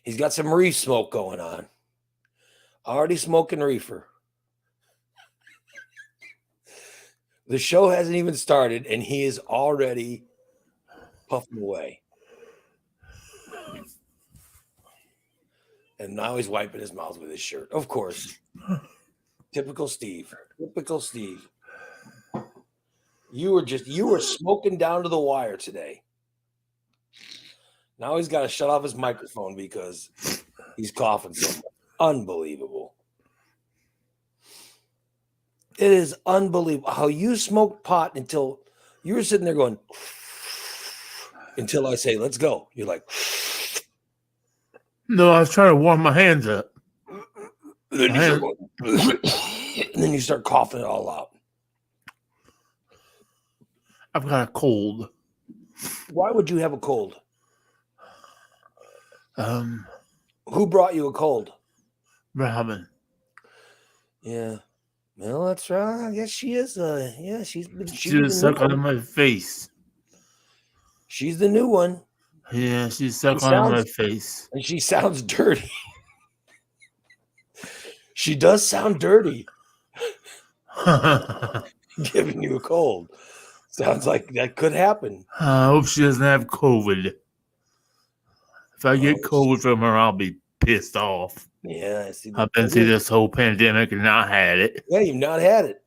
He's got some reef smoke going on. Already smoking reefer. The show hasn't even started, and he is already puffing away. And now he's wiping his mouth with his shirt. Of course. Typical Steve. Typical Steve. You were smoking down to the wire today. Now he's got to shut off his microphone because he's coughing so much. Unbelievable. It is unbelievable how you smoked pot until you were sitting there going until I say, let's go. You're like, no, I was trying to warm my hands up. And then you start coughing it all out. I've got a cold. Why would you have a cold? Who brought you a cold? Robin. Yeah. Well, that's right. I guess she is. She was sucking on my face. She's the new one. Yeah, she's sucking on my face. And she sounds dirty. She does sound dirty. Giving you a cold. Sounds like that could happen. I hope she doesn't have COVID. If I get COVID from her, I'll be pissed off. Yeah, I see that. I've been through this whole pandemic and not had it. Yeah, you've not had it.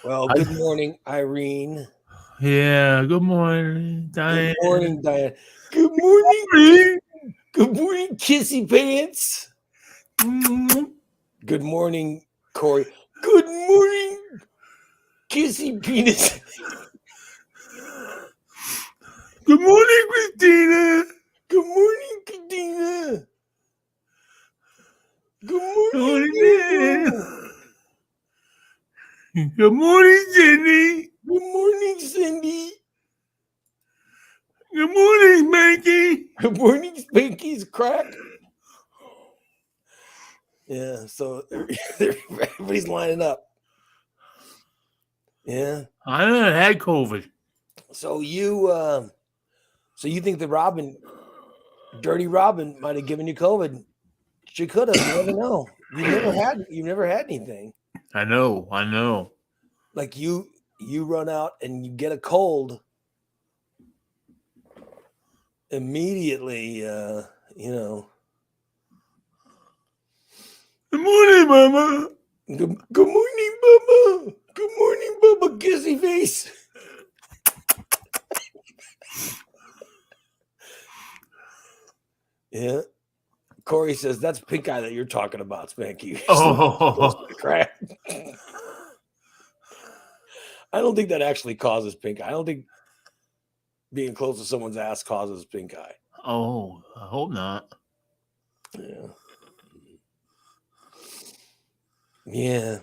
Well, good morning, Irene. Yeah, good morning, Diane. Good morning, Diane. Good morning. Good morning, Kissy Pants. Good morning, Corey. Good morning, Kissy Penis. Good morning, Christina. Good morning, Christina. Good morning. Good morning, Cindy. Good morning, Cindy. Good morning, Spanky. Good morning, Spanky's crack. Yeah, so everybody's lining up. Yeah. I haven't had COVID. So you think that Dirty Robin might have given you COVID? She could have. You never know. You've never had anything. I know. Like you run out and you get a cold. Immediately, Good morning, Mama. Good morning, Bubba. Good morning, Bubba. Kissy face. Yeah. Corey says that's pink eye that you're talking about, Spanky. Oh, crap. I don't think that actually causes pink eye. I don't think being close to someone's ass causes pink eye. Oh, I hope not. Yeah. Yeah.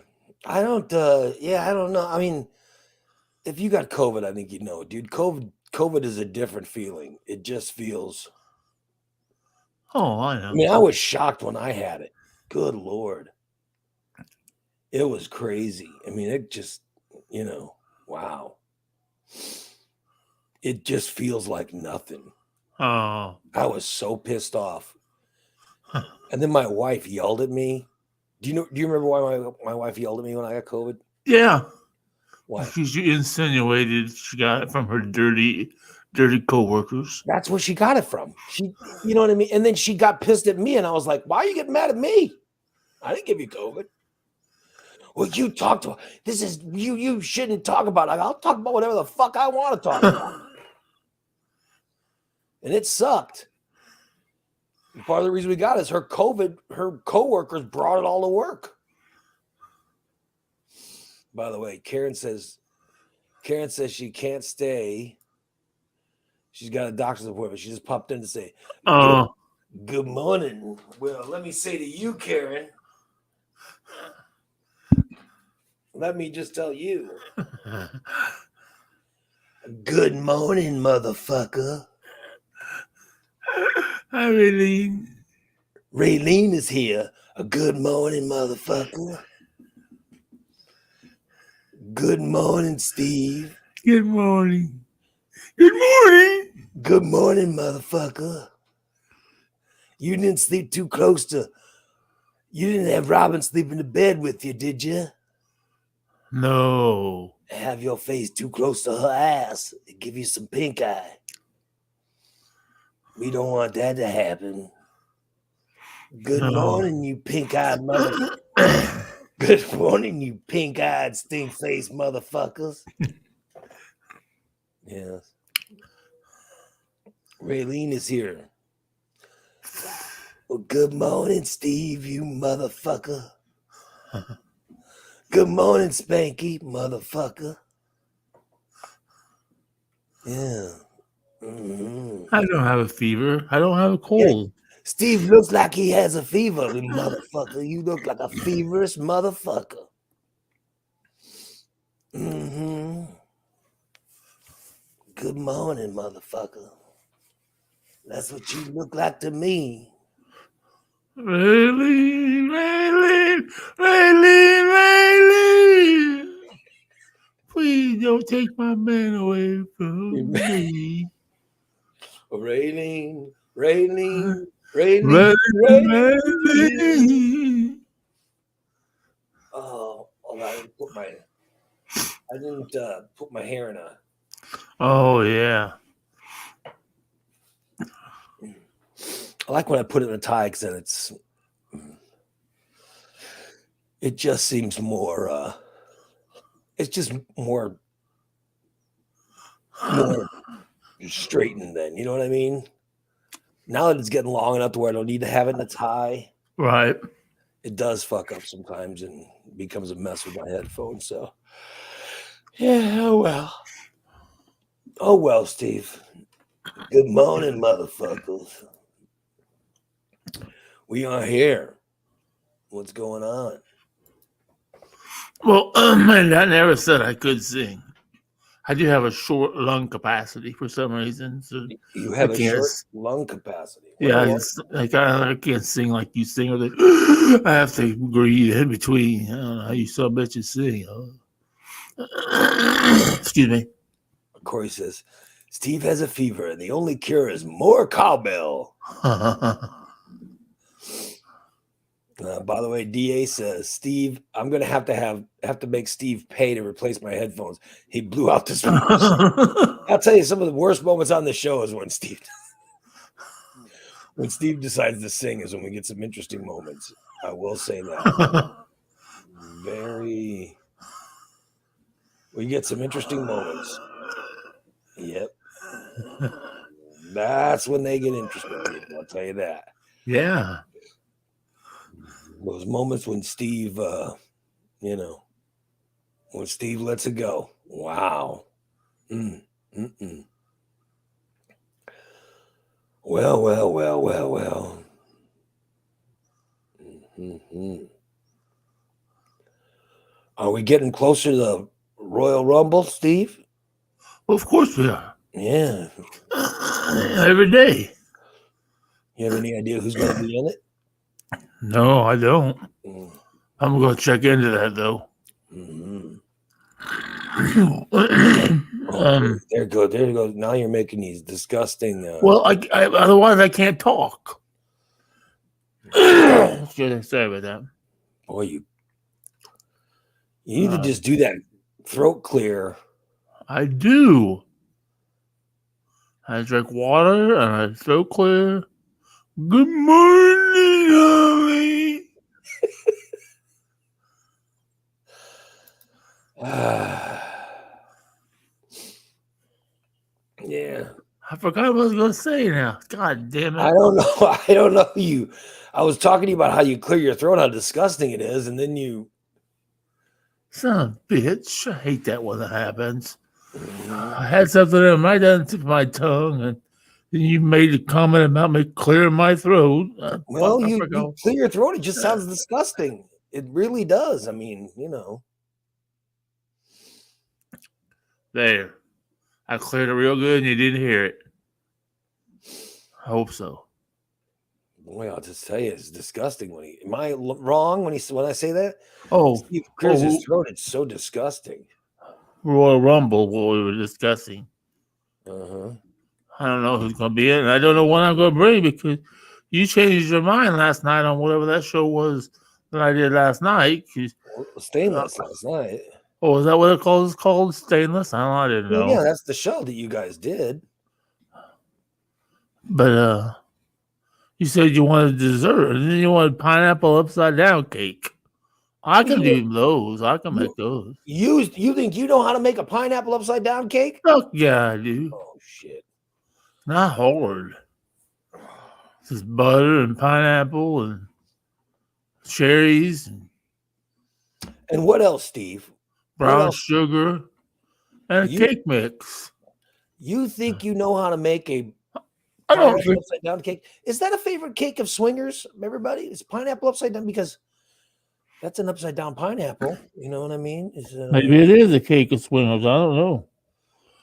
I don't know. I mean, if you got COVID, I think you know, dude. COVID is a different feeling. It just feels. Oh, I know. I mean, I was shocked when I had it. Good Lord. It was crazy. I mean, it just, wow. It just feels like nothing. Oh. I was so pissed off. And then my wife yelled at me. Do you remember why my wife yelled at me when I got COVID? Yeah. Why? Because you insinuated she got it from her dirty coworkers. That's where she got it from. You know what I mean? And then she got pissed at me, and I was like, why are you getting mad at me? I didn't give you COVID. Well, you talked to this is you shouldn't talk about it. I'll talk about whatever the fuck I want to talk about. And it sucked. And part of the reason we got it is her coworkers brought it all to work. By the way, Karen says she can't stay. She's got a doctor's appointment. She just popped in to say, good morning. Well, let me say to you, Karen, let me just tell you. Good morning, motherfucker. Hi, Raylene. Raylene is here. A good morning, motherfucker. Good morning, Steve. Good morning. Good morning. Good morning, motherfucker. You didn't sleep too close to. You didn't have Robin sleep in the bed with you, did you? No. Have your face too close to her ass. It give you some pink eye. We don't want that to happen. Good No. morning, you pink-eyed mother. Good morning, you pink-eyed, stink-faced motherfuckers. Yes. Raylene is here. Well, good morning, Steve, you motherfucker. Good morning, Spanky, motherfucker. Yeah. Mm-hmm. I don't have a fever. I don't have a cold. Steve looks like he has a fever, you motherfucker. You look like a feverish motherfucker. Mm-hmm. Good morning, motherfucker. That's what you look like to me. Raylene, Raylene, Raylene, Raylene. Please don't take my man away from me. Raylene, Raylene, Raylene, Raylene, Raylene. Raylene. Oh, I didn't put my hair in a. Oh, yeah. I like when I put it in a tie because then it just seems more. It's just more straightened. Then you know what I mean. Now that it's getting long enough to where I don't need to have it in a tie, Right. it does fuck up sometimes and becomes a mess with my headphones. So, yeah, oh well, Steve. Good morning, motherfuckers. We are here. What's going on? Well, I never said I could sing. I do have a short lung capacity for some reason. So You have I a can't. short lung capacity. Yeah, I can't sing like you sing. Or I have to breathe in between. I don't know how you some bitches sing. Excuse me. Corey says, Steve has a fever, and the only cure is more cowbell. By the way, DA says, Steve, I'm gonna have to make Steve pay to replace my headphones. He blew out the speakers. I'll tell you, some of the worst moments on the show is when Steve decides to sing is when we get some interesting moments. I will say that. We get some interesting moments. Yep. That's when they get interesting, people. I'll tell you that. Yeah. Those moments when Steve, when Steve lets it go. Wow. Well. Mm-hmm. Are we getting closer to the Royal Rumble, Steve? Well, of course we are. Yeah. Every day. You have any idea who's going to be in it? No, I don't. I'm going to check into that, though. Mm-hmm. There you go. Now you're making these disgusting. Well, I otherwise I can't talk. Sorry about that. Boy, you need to just do that throat clear. I do. I drink water and I throat clear. Good morning, Holly. Yeah. I forgot what I was going to say now. God damn it. I don't know you. I was talking to you about how you clear your throat, how disgusting it is, and then you. Son of a bitch. I hate that when that happens. I had something in my tip of my tongue, and then you made a comment about me clearing my throat. Well, you clear your throat. It just sounds disgusting. It really does. I mean, There. I cleared it real good and you didn't hear it. I hope so. Boy, I'll just tell you, it's disgusting. Am I wrong when I say that? Oh, Steve clears his throat. It's so disgusting. Royal Rumble, what we were discussing. Uh-huh. I don't know who's going to be in. I don't know what I'm going to bring because you changed your mind last night on whatever that show was that I did last night. Stainless last night. Oh, is that what it calls? It's called Stainless? I didn't Well, know. yeah, that's the show that you guys did. But you said you wanted dessert, and then you wanted pineapple upside down cake. I can do those. I can make those. You think you know how to make a pineapple upside down cake? Fuck yeah, I do. Oh shit! Not hard. It's just butter and pineapple and cherries and And what else, Steve? brown else? sugar and a cake mix. You think you know how to make a I don't pineapple think upside down cake? Is that a favorite cake of swingers? Everybody, is pineapple upside down because that's an upside down pineapple. You know what I mean? maybe it is a cake of swingers. I don't know.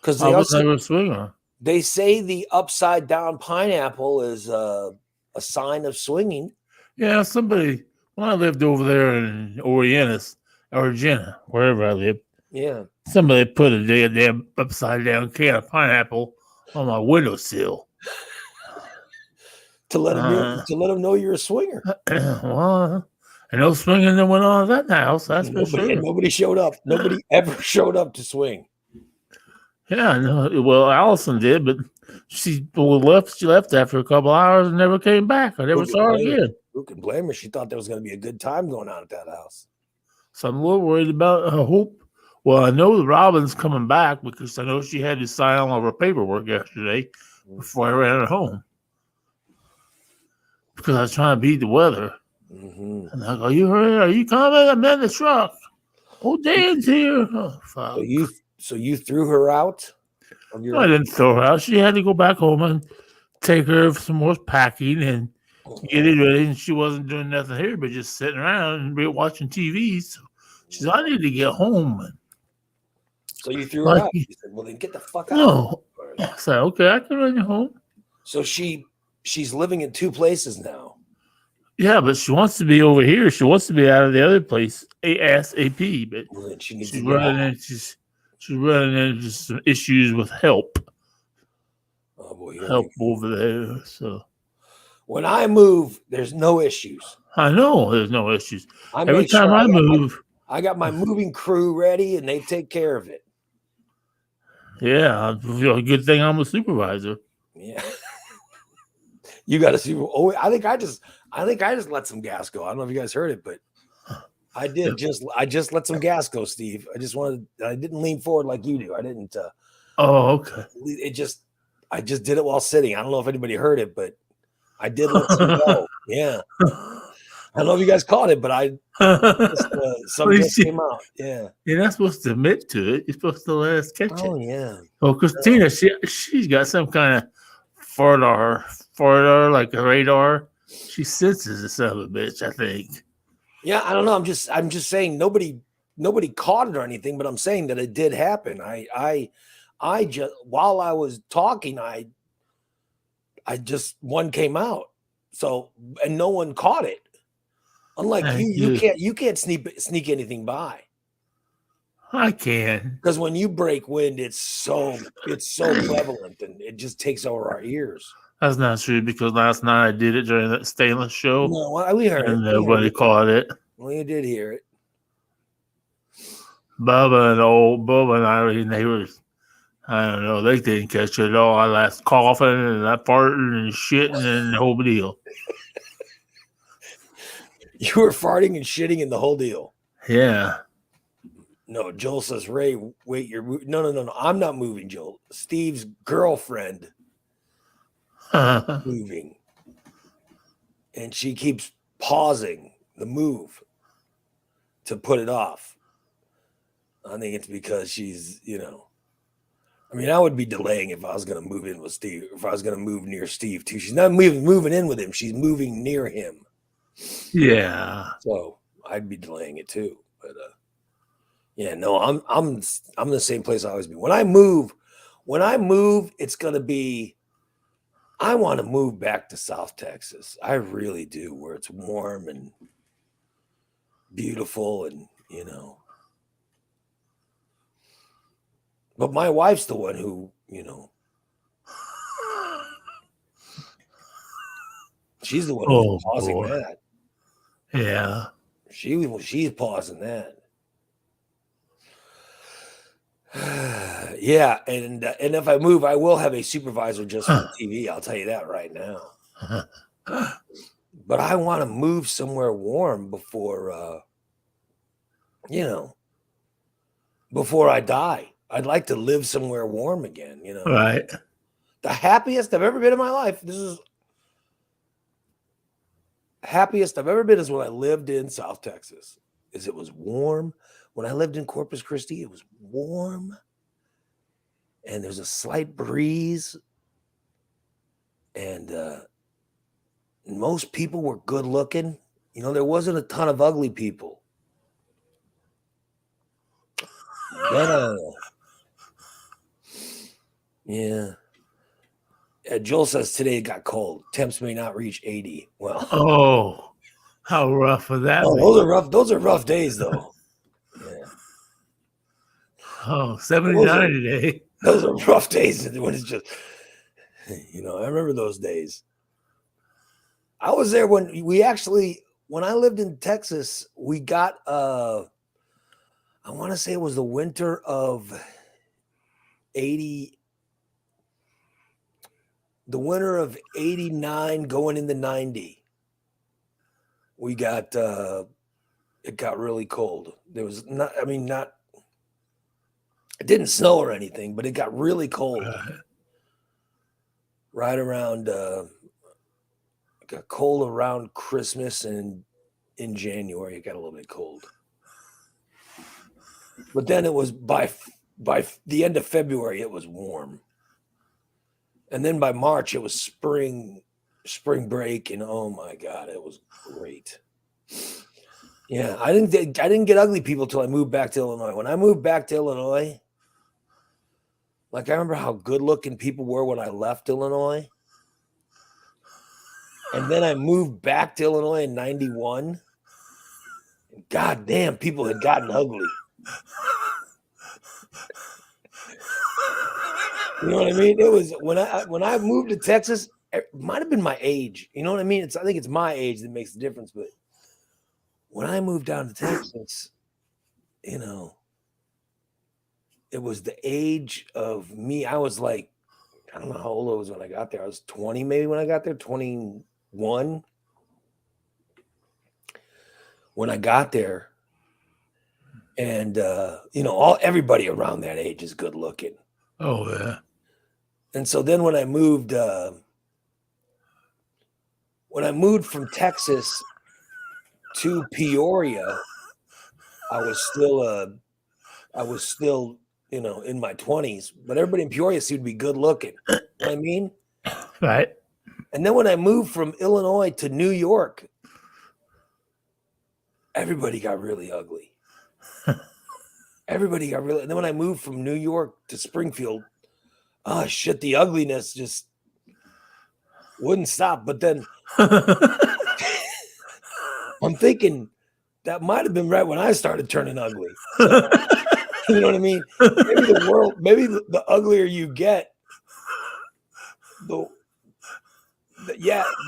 Because I was never a swinger. They say the upside down pineapple is a sign of swinging. Yeah, somebody when I lived over there in Origina, wherever I lived. Yeah. Somebody put a damn upside down can of pineapple on my windowsill. To let them know you're a swinger. Well, and no swinging that went on at that house. That's for sure. Nobody showed up. Nobody ever showed up to swing. Yeah, no, well, Allison did, but she left. She left after a couple hours and never came back. I never saw her again. Who can blame her? She thought there was going to be a good time going on at that house. So I'm a little worried about her hope. Well, I know the Robin's coming back because I know she had to sign all of her paperwork yesterday before I ran her home. Because I was trying to beat the weather. Mm-hmm. And I go, "You heard? Are you coming? I'm in the truck. Oh, Dan's here." Oh, fuck. So you threw her out? I didn't throw her out. She had to go back home and take care of some more packing and get it ready. And she wasn't doing nothing here but just sitting around and watching TV. So she said, "I need to get home." So you threw her out. You said, "Well, then get the fuck out." No. I said, "Okay, I can run you home." So she's living in two places now. Yeah, but she wants to be over here. She wants to be out of the other place ASAP. But she's running into some issues with help. Oh boy, help over there. So when I move, there's no issues. I know there's no issues. Every time I move, I got my moving crew ready, and they take care of it. Yeah, good thing I'm a supervisor. Yeah, you got a super. Oh, I think I just let some gas go. I don't know if you guys heard it, but I did I just let some gas go, Steve. I didn't lean forward like you do. I didn't. Oh, okay. I just did it while sitting. I don't know if anybody heard it, but I did let some go. Yeah. I don't know if you guys caught it, but something just came out. Yeah. You're not supposed to admit to it. You're supposed to let us catch it. Oh, yeah. Oh, Christina, she's got some kind of radar, like a radar. She senses the son of a bitch, I think. Yeah, I don't know. I'm just saying nobody caught it or anything, but I'm saying that it did happen. I just while I was talking, I just one came out. So and no one caught it. Unlike you can't sneak anything by. I can. Because when you break wind, it's so prevalent and it just takes over our ears. That's not true because last night I did it during that Stainless show. No, we heard and nobody caught it. Well, you did hear it. Bubba and Irene, they were, I don't know, they didn't catch it at all. I last coughing and I farting and shitting and the whole deal. You were farting and shitting in the whole deal. Yeah. No, Joel says, "Ray, wait, no. I'm not moving, Joel. Steve's girlfriend moving. And she keeps pausing the move to put it off. I think it's because she's, I mean, I would be delaying if I was going to move in with Steve, if I was going to move near Steve too. She's not moving in with him. She's moving near him. Yeah. So I'd be delaying it too. But yeah, no, I'm the same place I always be. When I move, it's gonna be. I want to move back to South Texas. I really do, where it's warm and beautiful, and But my wife's the one who, She's the one who's Oh pausing boy. that. Yeah. She's pausing that. Yeah, and if I move, I will have a supervisor just for TV. I'll tell you that right now. But I want to move somewhere warm before, before I die. I'd like to live somewhere warm again. Right. The happiest I've ever been in my life. This is happiest I've ever been is when I lived in South Texas. It was warm. When I lived in Corpus Christi, it was warm. And there's a slight breeze. And most people were good looking. There wasn't a ton of ugly people. Then, yeah. Joel says today it got cold. Temps may not reach 80. Well, Oh, how rough would that be? those are rough. Those are rough days, though. Yeah. Oh, 79 today. Those are rough days when it's just, I remember those days. I was there when I lived in Texas, we got, I want to say it was the winter of 80, the winter of 89 going into 90. We got, it got really cold. There was not, it didn't snow or anything, but it got really cold. Right around, it got cold around Christmas, and in January it got a little bit cold. But then it was by the end of February it was warm, and then by March it was spring break, and oh my God, it was great. Yeah, I didn't get ugly people till I moved back to Illinois. When I moved back to Illinois, like I remember how good looking people were when I left Illinois. And then I moved back to Illinois in 91. God damn, people had gotten ugly. You know what I mean? It was when I moved to Texas, it might have been my age. You know what I mean? I think it's my age that makes the difference. But when I moved down to Texas, it was the age of me. I was like, I don't know how old I was when I got there. I was 20 maybe when I got there, 21 when I got there. And everybody around that age is good looking. Oh yeah. And so then when I moved from Texas to Peoria, I was still in my 20s, but everybody in Peoria seemed to be good looking. You know what I mean? Right. And then when I moved from Illinois to New York, everybody got really ugly. Everybody got really. And then when I moved from New York to Springfield, oh shit, the ugliness just wouldn't stop. But then I'm thinking that might have been right when I started turning ugly. So, you know what I mean? Maybe the uglier you get, the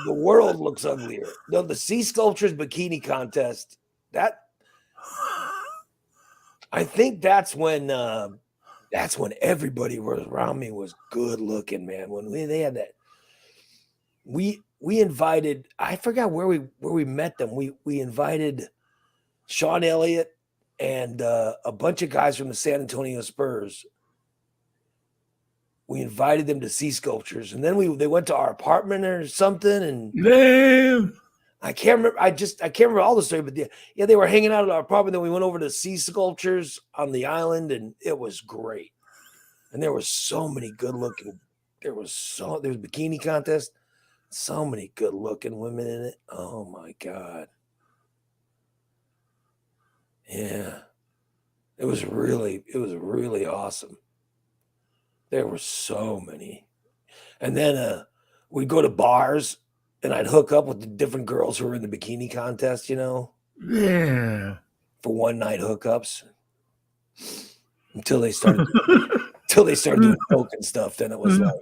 world looks uglier. The sea sculptures bikini contest, I think that's when everybody around me was good looking, man. When they had that, we invited, I forgot where we met them. We invited Sean Elliott and a bunch of guys from the San Antonio Spurs. We invited them to Sea Sculptures, and then they went to our apartment or something. And damn, I can't remember. I can't remember all the story, but they were hanging out at our apartment. Then we went over to Sea Sculptures on the island, and it was great. And there were so many good looking. There was bikini contest. So many good looking women in it. Oh my God. Yeah. It was really awesome. There were so many. And then we'd go to bars and I'd hook up with the different girls who were in the bikini contest, Yeah. For one night hookups. Until they started doing coke and stuff. Then it was like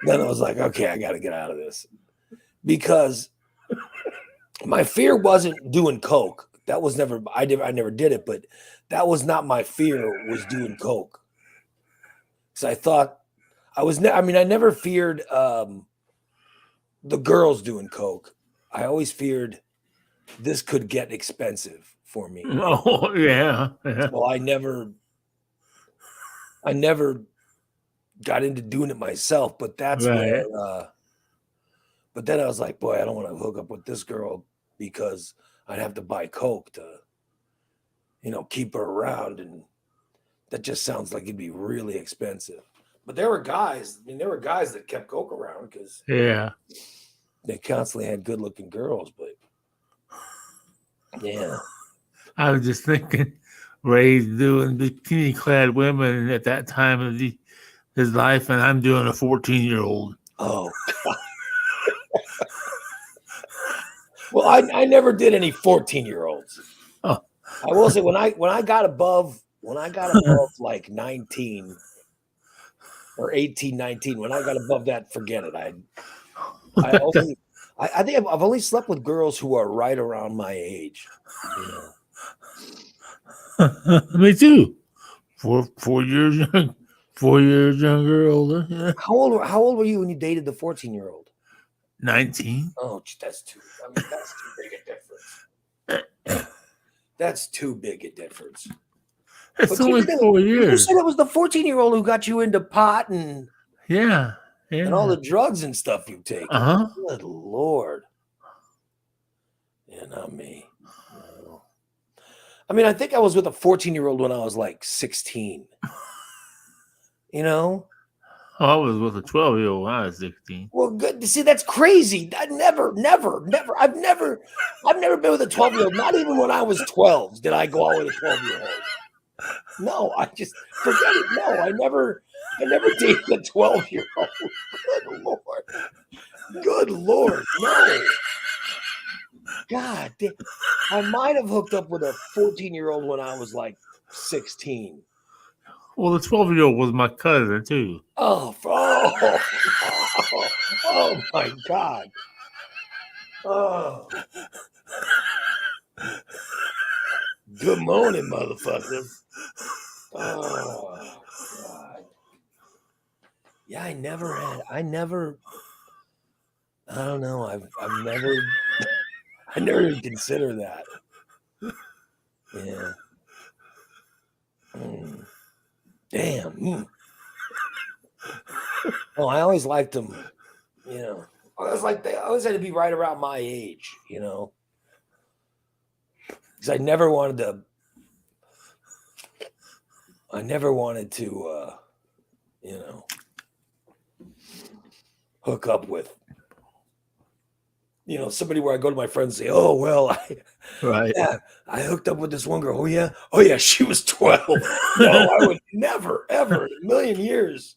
Then I was like, okay, I got to get out of this because my fear wasn't doing coke. That was never I never did it, but that was not my fear was doing coke. Because I thought I mean, I never feared the girls doing coke. I always feared this could get expensive for me. Oh yeah, yeah. So I never got into doing it myself, but that's Right. where but then I was like, boy, I don't want to hook up with this girl because I'd have to buy coke to, keep her around, and that just sounds like it'd be really expensive. But there were guys, that kept coke around because Yeah. they constantly had good looking girls, but yeah. I was just thinking, Ray's doing bikini clad women at that time of his life, and I'm doing a 14-year-old. Oh, well, I never did any 14-year-olds. Oh. I will say when I got above like 19 or 18, 19, when I got above that, forget it. I think I've only slept with girls who are right around my age. Me too. 4 years young, 4 years younger, older. Yeah. How old were you when you dated the 14-year-old? 19. Oh, that's too big a difference. That's too big a difference. It's But only 4 you years. said it was the 14-year-old who got you into pot and Yeah. all the drugs and stuff you've taken. Uh-huh. Good Lord. Yeah, not me. No. I mean, I think I was with a 14-year-old when I was like 16. Oh, I was with a 12-year-old when I was 16. Well, good. See, that's crazy. I never. I've never been with a 12-year-old. Not even when I was 12 did I go out with a 12-year-old. No, I just forget it. No, I never dated a 12-year-old. Good Lord, no. God, I might have hooked up with a 14-year-old when I was like 16. Well, the 12-year-old was my cousin too. Oh my God. Oh. Good morning, motherfucker. Oh God. Yeah, I don't know. I never even considered that. Yeah. Damn. Oh, I always liked them, I was like they always had to be right around my age, because I never wanted to hook up with somebody where I go to my friends and say, oh well, Right. I hooked up with this one girl. Oh yeah, she was 12. No, I would never ever in a million years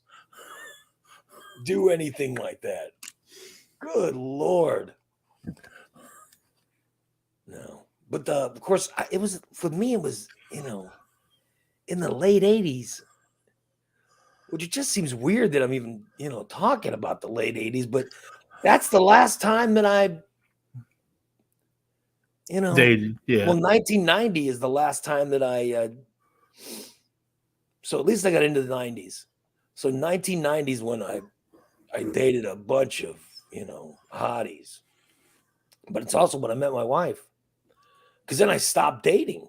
do anything like that. Good Lord. No, but of course, it was for me. It was in the late 80s, which it just seems weird that I'm even talking about the late 80s. But that's the last time that I dated. Yeah. Well, 1990 is the last time that I. So at least I got into the 90s. So 1990s when I dated a bunch of hotties, but it's also when I met my wife. Because then I stopped dating.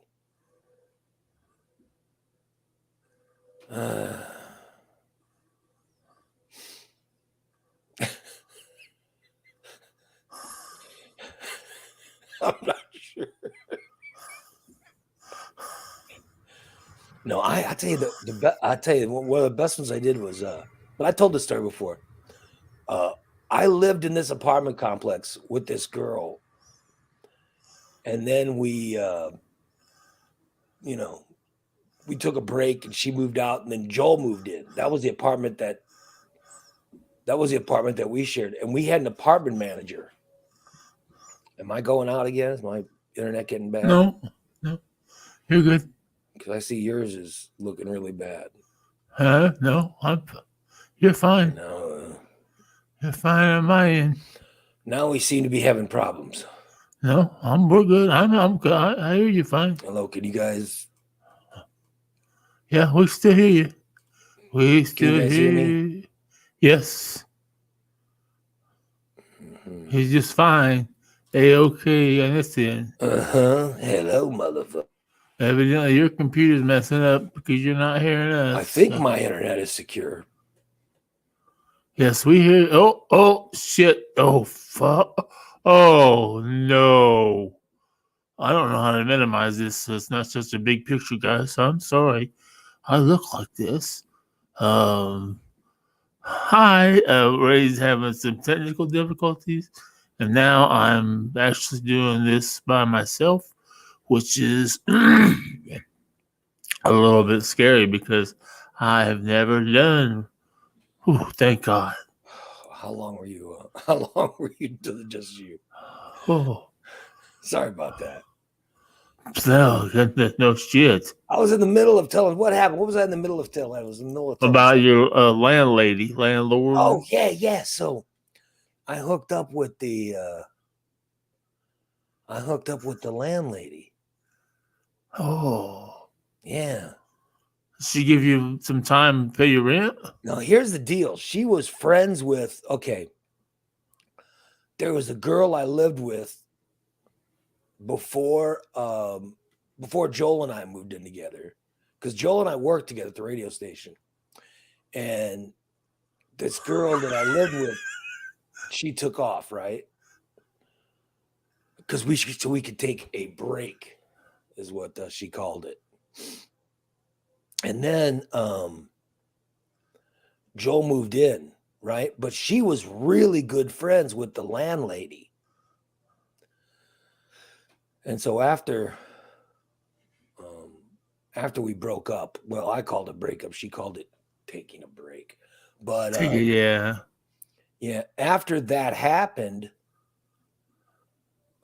I'm not sure. No, I tell you I tell you one of the best ones I did was but I told this story before. I lived in this apartment complex with this girl, and then we we took a break and she moved out, and then Joel moved in. That was the apartment that we shared, and we had an apartment manager. Am I going out again? Is my internet getting bad? No, you're good. Because I see yours is looking really bad. No, you're fine. No, You're fine on my end. Now we seem to be having problems. No, we're good. I'm good. I hear you fine. Hello, can you guys Yeah, we still hear you. We still hear hear me? you. Yes, Mhm. he's just fine. A-okay on this end. Hello, motherfucker. Evidently, your computer's messing up because you're not hearing us. I think my internet is secure. Yes, we hear. Oh, shit. Oh, fuck. Oh, no. I don't know how to minimize this so it's not such a big picture, guys. I'm sorry. I look like this. Hi. Ray's having some technical difficulties, and now I'm actually doing this by myself, which is a little bit scary because I have never done. Whew, thank God. How long were you? How long were you doing just you? Oh, Sorry about that. no, no shit. I was in the middle of telling what happened. What was I in the middle of telling? I was in the middle of telling About something. your landlord. Oh yeah. So I hooked up with the landlady. Oh, Yeah. she give you some time to pay your rent? Now here's the deal. She was friends with there was a girl I lived with before Joel and I moved in together. Because Joel and I worked together at the radio station. And this girl that I lived with, she took off, right? Because so we could take a break, is what she called it. And then Joel moved in, right? But she was really good friends with the landlady. And so after we broke up, well, I called it breakup. She called it taking a break. But Yeah. after that happened,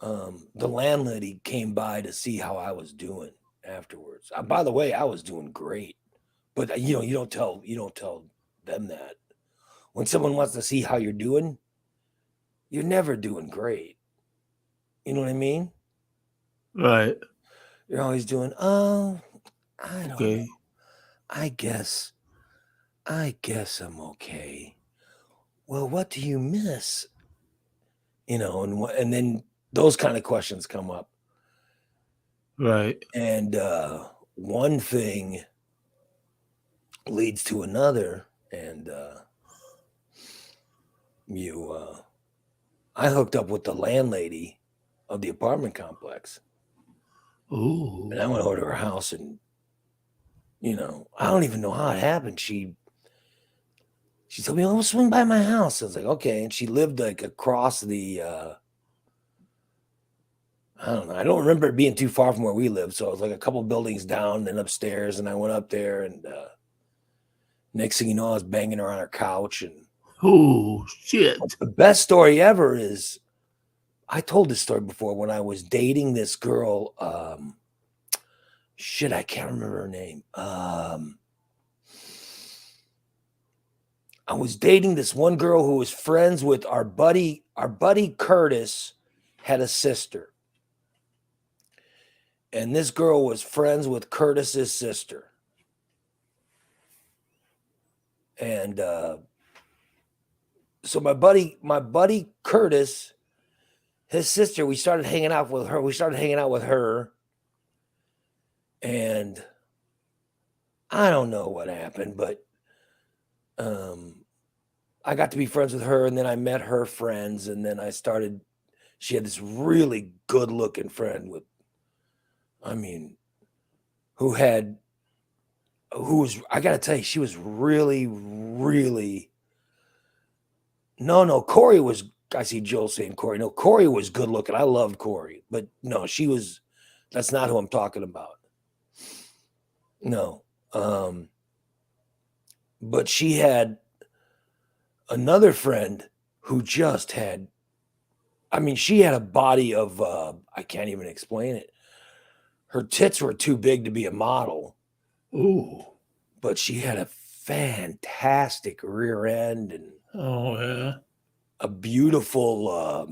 the landlady came by to see how I was doing afterwards. By the way, I was doing great, but you don't tell them that. When someone wants to see how you're doing, you're never doing great. You know what I mean? Right. You're always doing, oh, I don't know. Okay. I guess I'm okay. Well, what do you miss? And then those kind of questions come up. Right. And one thing leads to another, and I hooked up with the landlady of the apartment complex, Ooh. and I went over to her house, and I don't even know how it happened. She told me, "Oh, swing by my house." I was like, "Okay," and she lived like across the. I don't know. I don't remember it being too far from where we lived, so it was like a couple buildings down and upstairs, and I went up there, and next thing you know, I was banging her on her couch, and Oh, shit. the best story ever is I told this story before when I was dating this girl. I can't remember her name. I was dating this one girl who was friends with our buddy. Our buddy Curtis had a sister, and this girl was friends with Curtis's sister. And so my buddy Curtis, his sister, we started hanging out with her. And I don't know what happened, but I got to be friends with her, and then I met her friends, and then she had this really good looking friend who was, I gotta tell you, she was really, really, no, Corey was, I see Joel saying Corey. No, Corey was good looking. I loved Corey, but no, that's not who I'm talking about. No. But she had another friend who just had, she had a body of, I can't even explain it. Her tits were too big to be a model. Ooh. But she had a fantastic rear end. And Oh, yeah. a beautiful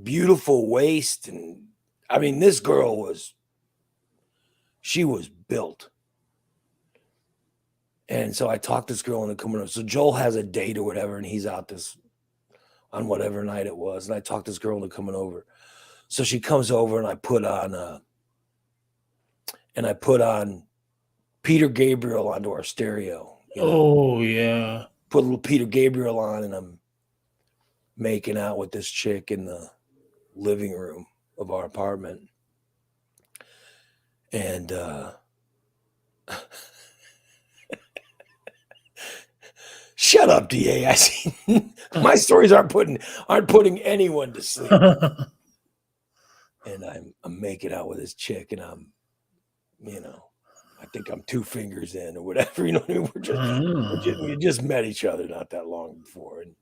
beautiful waist, and I mean, this girl was built. And so I talked this girl into coming over. So Joel has a date or whatever, and he's out this on whatever night it was. And I talked this girl into coming over. So she comes over, and I put on Peter Gabriel onto our stereo. Oh yeah. Put a little Peter Gabriel on, and I'm making out with this chick in the living room of our apartment. And shut up, DA. I see my stories aren't putting anyone to sleep. And I'm making out with this chick, and I'm, I think I'm 2 fingers in or whatever. You know what I mean? We just met each other not that long before, and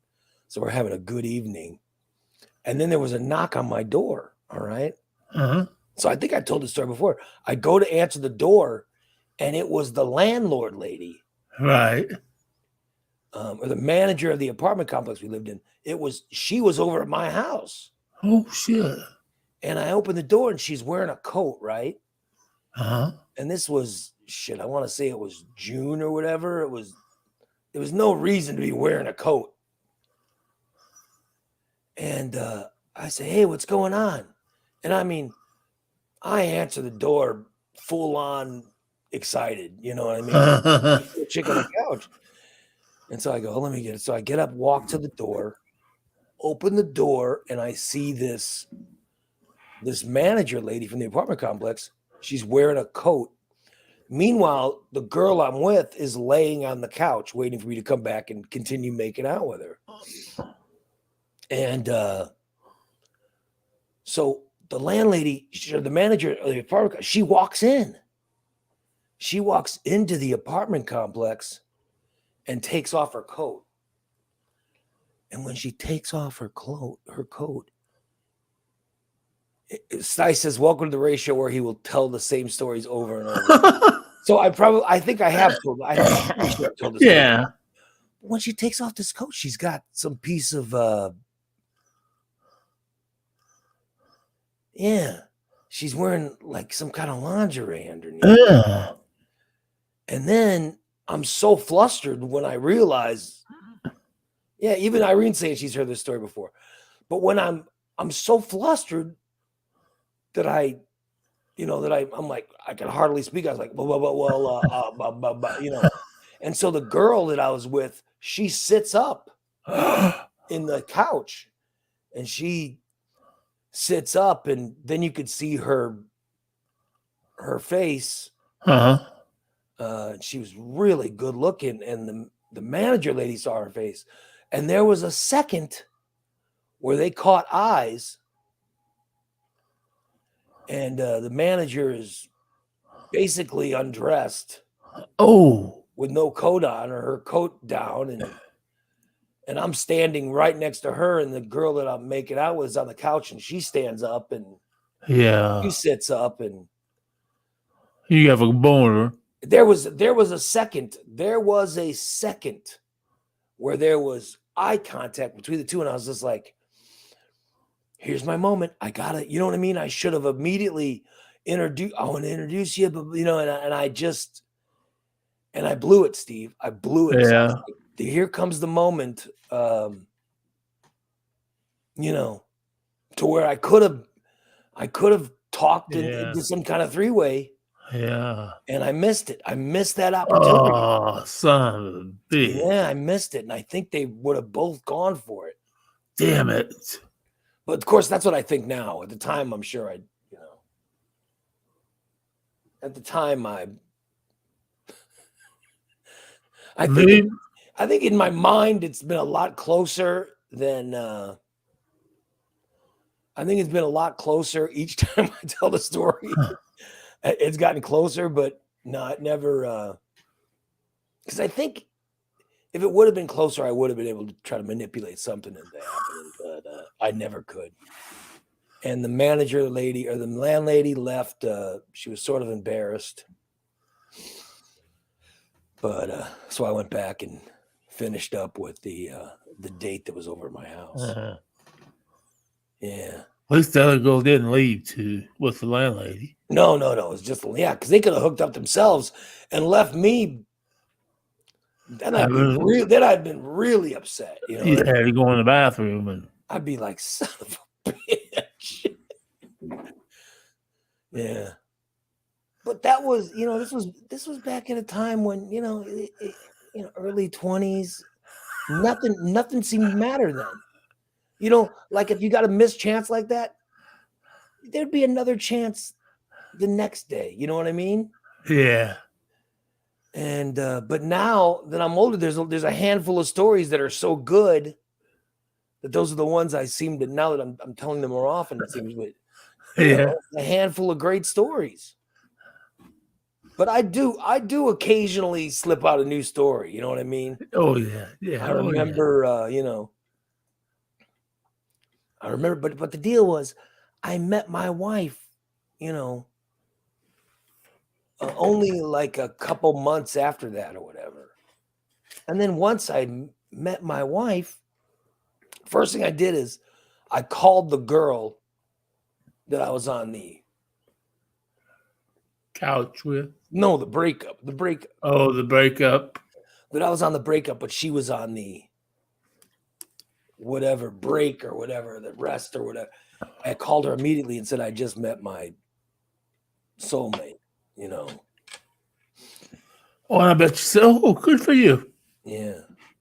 so we're having a good evening. And then there was a knock on my door. All right. So I think I told the story before. I go to answer the door, and it was the landlord lady, Right. Or the manager of the apartment complex we lived in. She was over at my house. Oh shit. And I opened the door, and she's wearing a coat, right? And this was I want to say it was June or whatever. There was no reason to be wearing a coat. And I say, hey, what's going on? And I mean, I answer the door full on excited. You know what I mean? Chick on the couch. And so I go, let me get it. So I get up, walk to the door, open the door, and I see this manager lady from the apartment complex. She's wearing a coat. Meanwhile, the girl I'm with is laying on the couch waiting for me to come back and continue making out with her. And so the landlady, the manager of the apartment, she walks in. She walks into the apartment complex and takes off her coat. And when she takes off her coat, Stice says, welcome to the ratio where he will tell the same stories over and over. So I think I have told this story. Yeah. When she takes off this coat, she's got some piece of she's wearing like some kind of lingerie underneath. And then I'm so flustered when I realize, even Irene's saying she's heard this story before. But when I'm so flustered that I'm like, I can hardly speak. I was like, And so the girl that I was with, she sits up in the couch, and she sits up, and then you could see her face. She was really good looking, and the manager lady saw her face, and there was a second where they caught eyes. And the manager is basically undressed. With no coat on, or her coat down. And I'm standing right next to her, and the girl that I'm making out with is on the couch, and she stands up, and she sits up, and you have a boner. There was a second where there was eye contact between the two, and I was just like, here's my moment. I gotta, you know what I mean? I should have immediately I want to introduce you, but and I blew it, Steve. I blew it. Yeah. So like, here comes the moment, to where I could have talked into some kind of three-way. Yeah. And I missed it. I missed that opportunity. Oh, son of a bitch. Yeah, I missed it. And I think they would have both gone for it. Damn it. But of course, that's what I think now. At the time, I'm sure at the time, I think in my mind, it's been a lot closer than, I think it's been a lot closer each time I tell the story. It's gotten closer, but no, it never, because I think if it would have been closer, I would have been able to try to manipulate something into happening, but I never could. And the manager lady, or the landlady, left. She was sort of embarrassed, but so I went back and finished up with the date that was over at my house. Yeah. At least the other girl didn't leave with the landlady. No. It's just because they could have hooked up themselves and left me. Then I'd been really upset. You know, You had to go in the bathroom, and I'd be like, son of a bitch. Yeah. But that was, this was back in a time when, early 20s, nothing seemed to matter then. Like if you got a missed chance like that, there'd be another chance the next day. You know what I mean? Yeah. And but now that I'm older, there's a handful of stories that are so good that those are the ones I seem to, now that I'm telling them more often, it seems, but a handful of great stories. But I do occasionally slip out a new story. You know what I mean? Oh yeah. I remember, but the deal was, I met my wife, only like a couple months after that or whatever. And then once I met my wife, first thing I did is I called the girl that I was on the couch with. No, the breakup. Oh, the breakup. That I was on the breakup, but she was on the whatever break or whatever, the rest or whatever. I called her immediately and said I just met my soulmate. Oh, I bet you so. Oh, good for you. Yeah.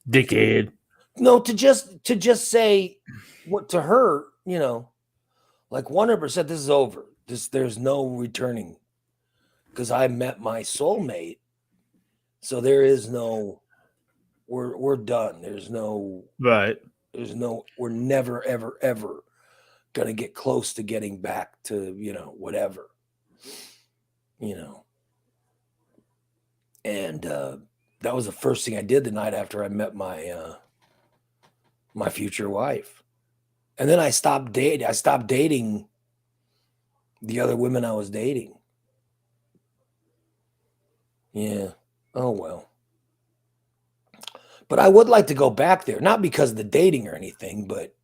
Dickhead. No, to just say what to her, like 100% this is over. There's no returning. Because I met my soulmate. So there is no, we're done. There's no, right. We're never, ever, ever going to get close to getting back to, whatever, And that was the first thing I did the night after I met my, my future wife. And then I stopped dating the other women I was dating. Yeah. Oh, well. But I would like to go back there, not because of the dating or anything, but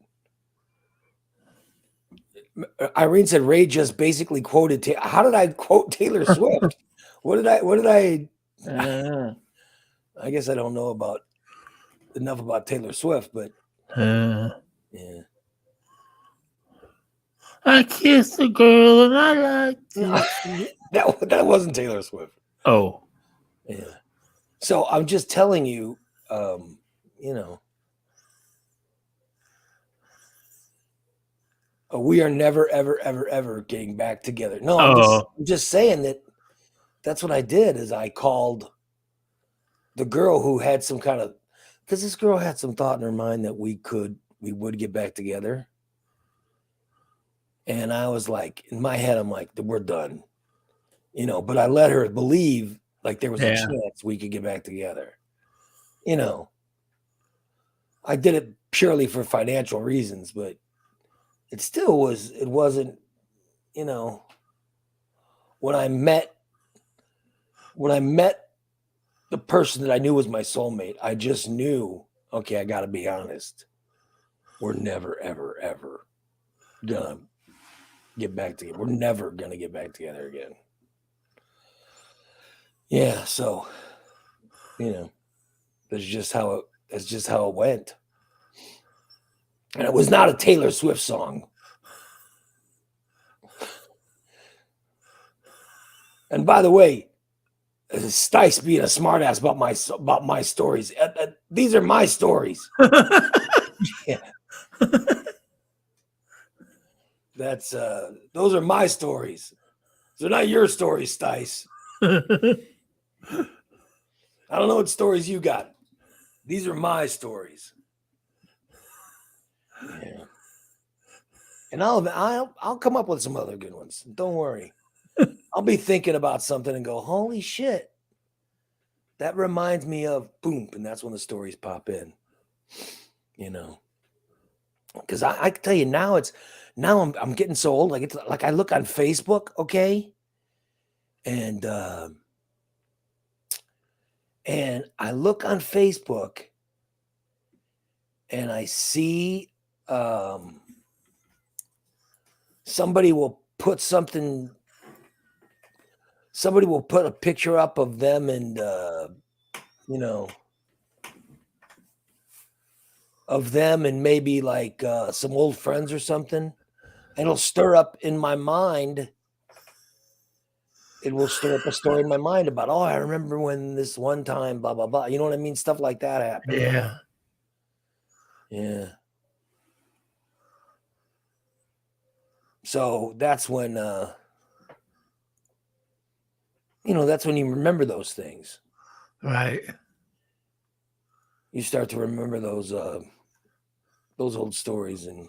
Irene said Ray just basically quoted. How did I quote Taylor Swift? What did I? I guess I don't know enough about Taylor Swift, but yeah. I kissed a girl and I liked it. that wasn't Taylor Swift. Oh. Yeah. So I'm just telling you, we are never, ever, ever, ever getting back together. No, I'm just saying that's what I did is I called the girl who had some kind of, because this girl had some thought in her mind that we would get back together. And I was like, in my head, I'm like, we're done, but I let her believe like there was a chance we could get back together. I did it purely for financial reasons, but it wasn't, when I met the person that I knew was my soulmate, I just knew, okay, I got to be honest. We're never, ever, ever gonna get back together. We're never gonna get back together again. Yeah, so that's just how it went. And it was not a Taylor Swift song. And by the way, Stice being a smartass about my stories. These are my stories. Yeah. That's those are my stories. They're not your stories, Stice. I don't know what stories you got. These are my stories. Yeah. And I'll come up with some other good ones. Don't worry. I'll be thinking about something and go, holy shit. That reminds me of boom, and that's when the stories pop in. Because I can tell you now I'm getting so old. Like I look on Facebook, okay, and I look on Facebook, and I see somebody will put a picture up of them and of them and maybe like some old friends or something. It'll stir up in my mind. It will stir up a story in my mind about, oh, I remember when this one time, blah, blah, blah. You know what I mean? Stuff like that happened. Yeah. Yeah. So that's when, that's when you remember those things. Right. You start to remember those old stories. And,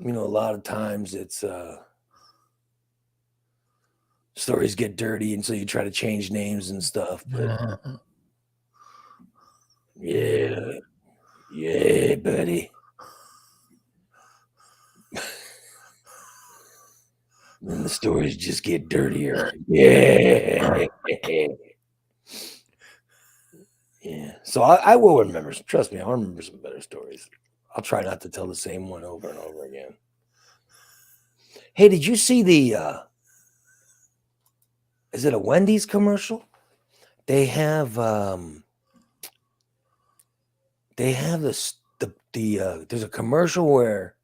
a lot of times it's, stories get dirty. And so you try to change names and stuff. But yeah. Yeah, buddy. Then the stories just get dirtier. Yeah. Yeah. So I will remember. Trust me, I'll remember some better stories. I'll try not to tell the same one over and over again. Hey, did you see is it a Wendy's commercial? They have this there's a commercial where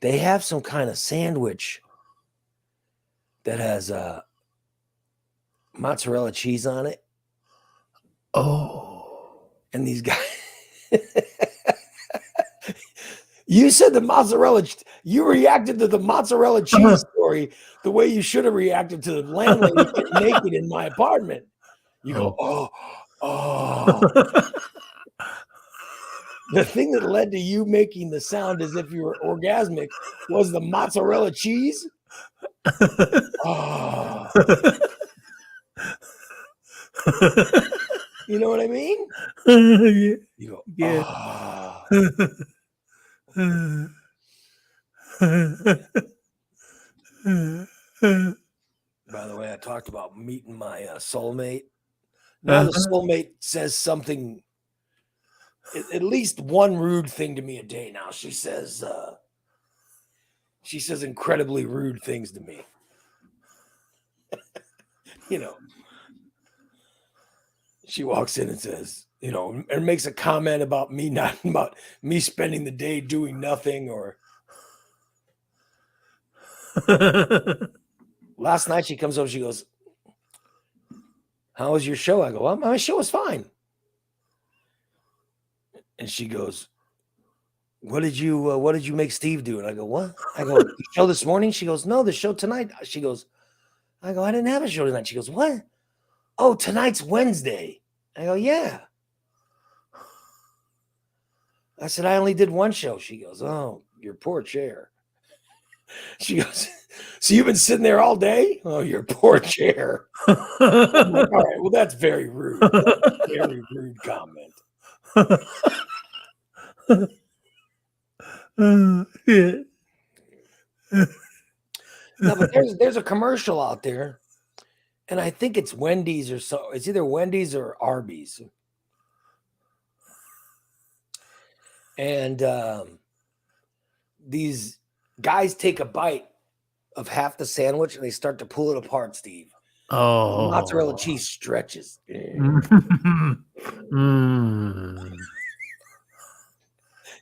they have some kind of sandwich that has mozzarella cheese on it. Oh. And these guys you said the mozzarella you reacted to the mozzarella cheese story the way you should have reacted to the landlady getting naked in my apartment. You go, oh. The thing that led to you making the sound as if you were orgasmic was the mozzarella cheese. Oh. You know what I mean? Yeah. You go, yeah. Oh. By the way, I talked about meeting my soulmate. Now the soulmate says something, at least one rude thing to me a day now. She says incredibly rude things to me. She walks in and says, and makes a comment about me spending the day doing nothing. Or last night she comes over, she goes, "How was your show?" I go, "Well, my show was fine." And she goes, what did you make Steve do? And I go, "What?" I go, "The show this morning?" She goes, "No, the show tonight." She goes, I go, "I didn't have a show tonight." She goes, "What?" "Oh, tonight's Wednesday." I go, "Yeah." I said, "I only did one show." She goes, "Oh, your poor chair." She goes, "So you've been sitting there all day?" "Oh, your poor chair." I'm like, all right, well, that's very rude. That's a very rude comment. Yeah. No, but there's a commercial out there, and I think it's Wendy's or so. It's either Wendy's or Arby's. And these guys take a bite of half the sandwich and they start to pull it apart, Steve. Oh. Mozzarella cheese stretches.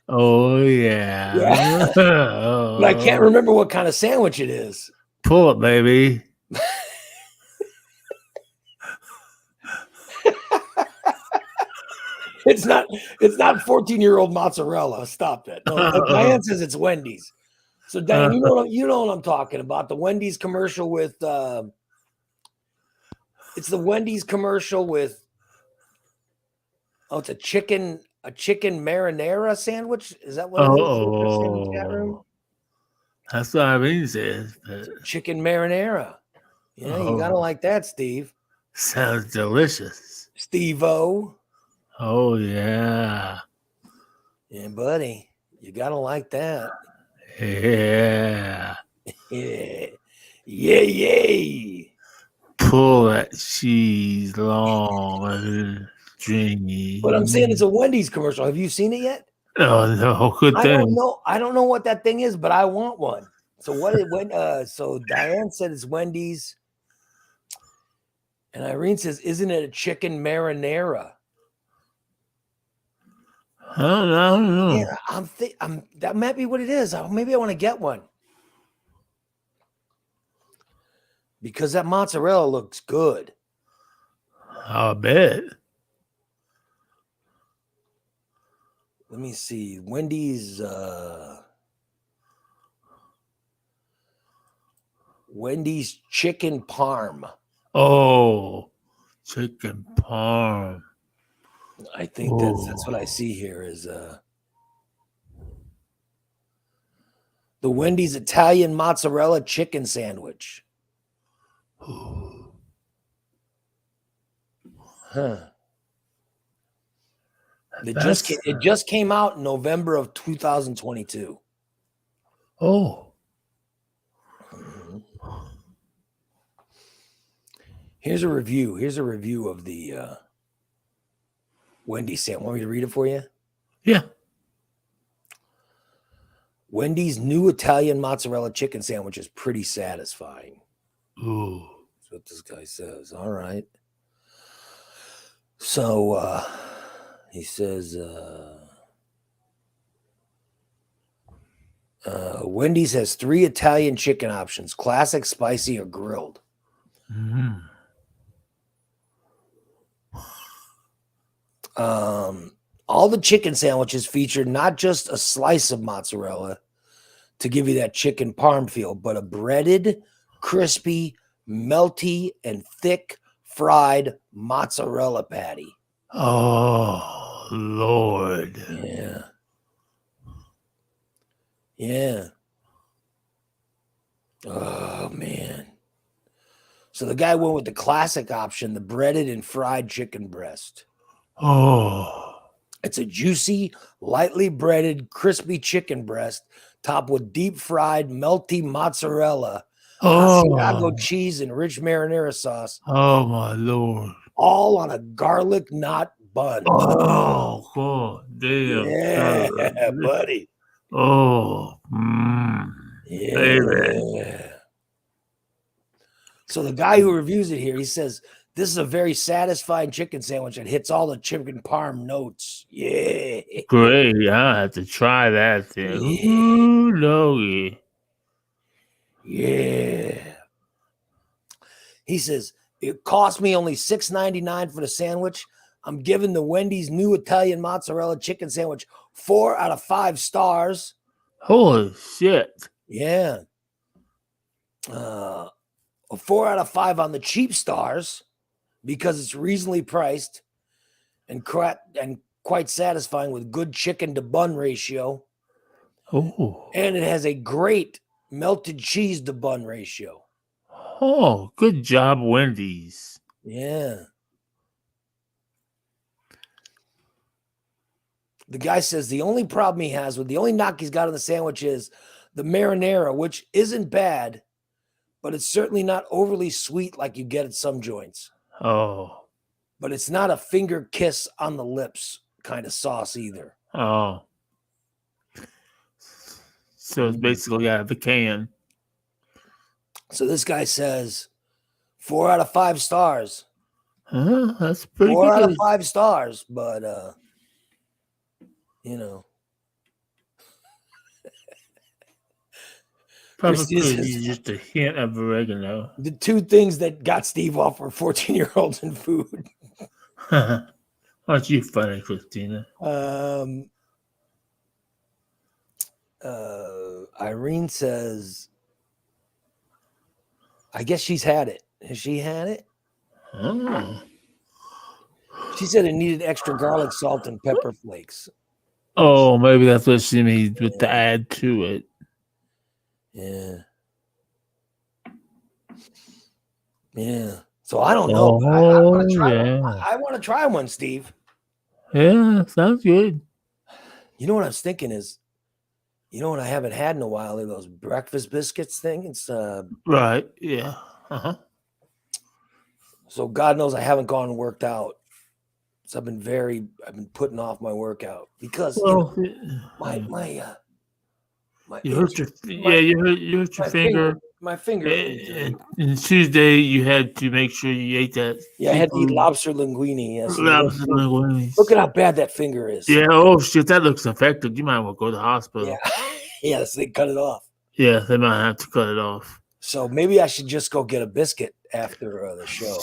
Oh, yeah. Yeah. But I can't remember what kind of sandwich it is. Pull it, baby. It's not 14-year-old mozzarella. Stop it. No, Diane says it's Wendy's. So Diane, you know what I'm talking about. The Wendy's commercial with it's the Wendy's commercial with it's a chicken marinara sandwich. Is that what it is? In the chat room? That's what I mean says. Chicken marinara. Yeah, you gotta like that, Steve. Sounds delicious. Steve-O. Oh, yeah. Yeah, buddy. You gotta like that. Yeah. Yeah. Yay. Pull that cheese long. stringy. But I'm saying it's a Wendy's commercial. Have you seen it yet? Oh no, good I don't thing. know. I don't know what that thing is, but I want one. So so Diane said it's Wendy's. And Irene says, isn't it a chicken marinara? I don't know. Yeah, that might be what it is. Maybe I want to get one. Because that mozzarella looks good. I'll bet. Let me see. Wendy's chicken parm. Oh, chicken parm. I think that's what I see here is the Wendy's Italian mozzarella chicken sandwich. Huh. It just came out in November of 2022. Oh. Here's a review. Here's a review of the Wendy's sandwich. Want me to read it for you? Yeah. Wendy's new Italian mozzarella chicken sandwich is pretty satisfying. Ooh. That's what this guy says. All right. So he says Wendy's has 3 Italian chicken options: classic, spicy, or grilled. Mm-hmm. All the chicken sandwiches feature not just a slice of mozzarella to give you that chicken parm feel, but a breaded, crispy, melty, and thick fried mozzarella patty. Oh, Lord. Yeah. Yeah. Oh, man. So the guy went with the classic option, the breaded and fried chicken breast. Oh. It's a juicy, lightly breaded, crispy chicken breast topped with deep fried, melty mozzarella, Asiago cheese, and rich marinara sauce. Oh, my Lord. All on a garlic knot bun. Oh, God damn. Yeah, buddy. Oh, yeah. Baby. So the guy who reviews it here, he says, this is a very satisfying chicken sandwich that hits all the chicken parm notes. Yeah. Great. I have to try that thing. Yeah. Ooh, no. Yeah. He says, it cost me only $6.99 for the sandwich. I'm giving the Wendy's new Italian mozzarella chicken sandwich 4 out of 5 stars. Holy shit. Yeah. A 4 out of 5 on the cheap stars because it's reasonably priced and quite satisfying with good chicken to bun ratio. Oh. And it has a great melted cheese to bun ratio. Oh, good job, Wendy's. Yeah. The guy says the only problem he has with the only knock he's got on the sandwich is the marinara, which isn't bad, but it's certainly not overly sweet like you get at some joints. Oh. But it's not a finger kiss on the lips kind of sauce either. Oh. So it's basically out of the can. So this guy says 4 out of 5 stars. That's pretty 4 good. out of 5 stars, but you know. Probably just a hint of oregano. The 2 things that got Steve off were 14-year-olds and food. Aren't you funny, Christina? Irene says, I guess she's had it. Has she had it? Oh. She said it needed extra garlic, salt, and pepper flakes. Oh, maybe that's what she means with the add to it. Yeah. Yeah. So I don't know. I want to try one. I want to try one, Steve. Yeah, sounds good. You know what I was thinking is, you know what I haven't had in a while are those breakfast biscuits thing. It's right. Yeah. So God knows I haven't gone and worked out. So I've been putting off my workout because Well, my you hurt your my, you hurt your finger. my finger injury. And Tuesday you had to make sure you ate that. Yeah, I had to eat seafood. lobster linguine. Yes. Lobster linguine. Look at how bad that finger is. Yeah. Oh shit, that looks infected. You might want to go to the hospital. Yeah. Yes, they cut it off. Yeah, they might have to cut it off. So maybe I should just go get a biscuit after the show.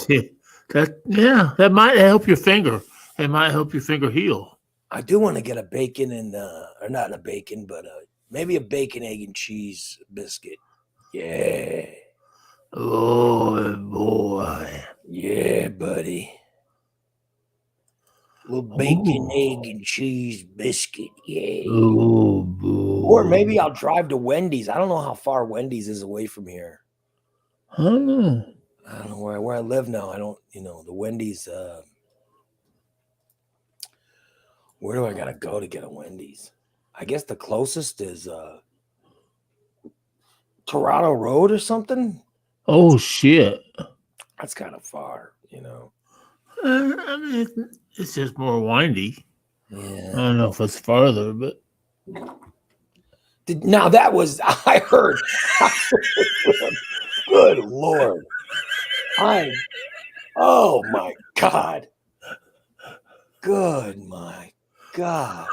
That might help your finger. It might help your finger heal. I do want to get a bacon and or not a bacon, but maybe a bacon, egg, and cheese biscuit. Yeah. Oh boy. Yeah, buddy. Little bacon, egg, and cheese biscuit. Yeah. Oh boy. Or maybe I'll drive to Wendy's. I don't know how far Wendy's is away from here. I don't know. I don't know where I live now. I don't, the Wendy's. Where do I gotta go to get a Wendy's? I guess the closest is Toronto Road or something. Oh shit. That's kind of far, I mean, it's just more windy. Yeah. I don't know if it's farther, but Now that was I heard. Good Lord. Oh my God. Good my God.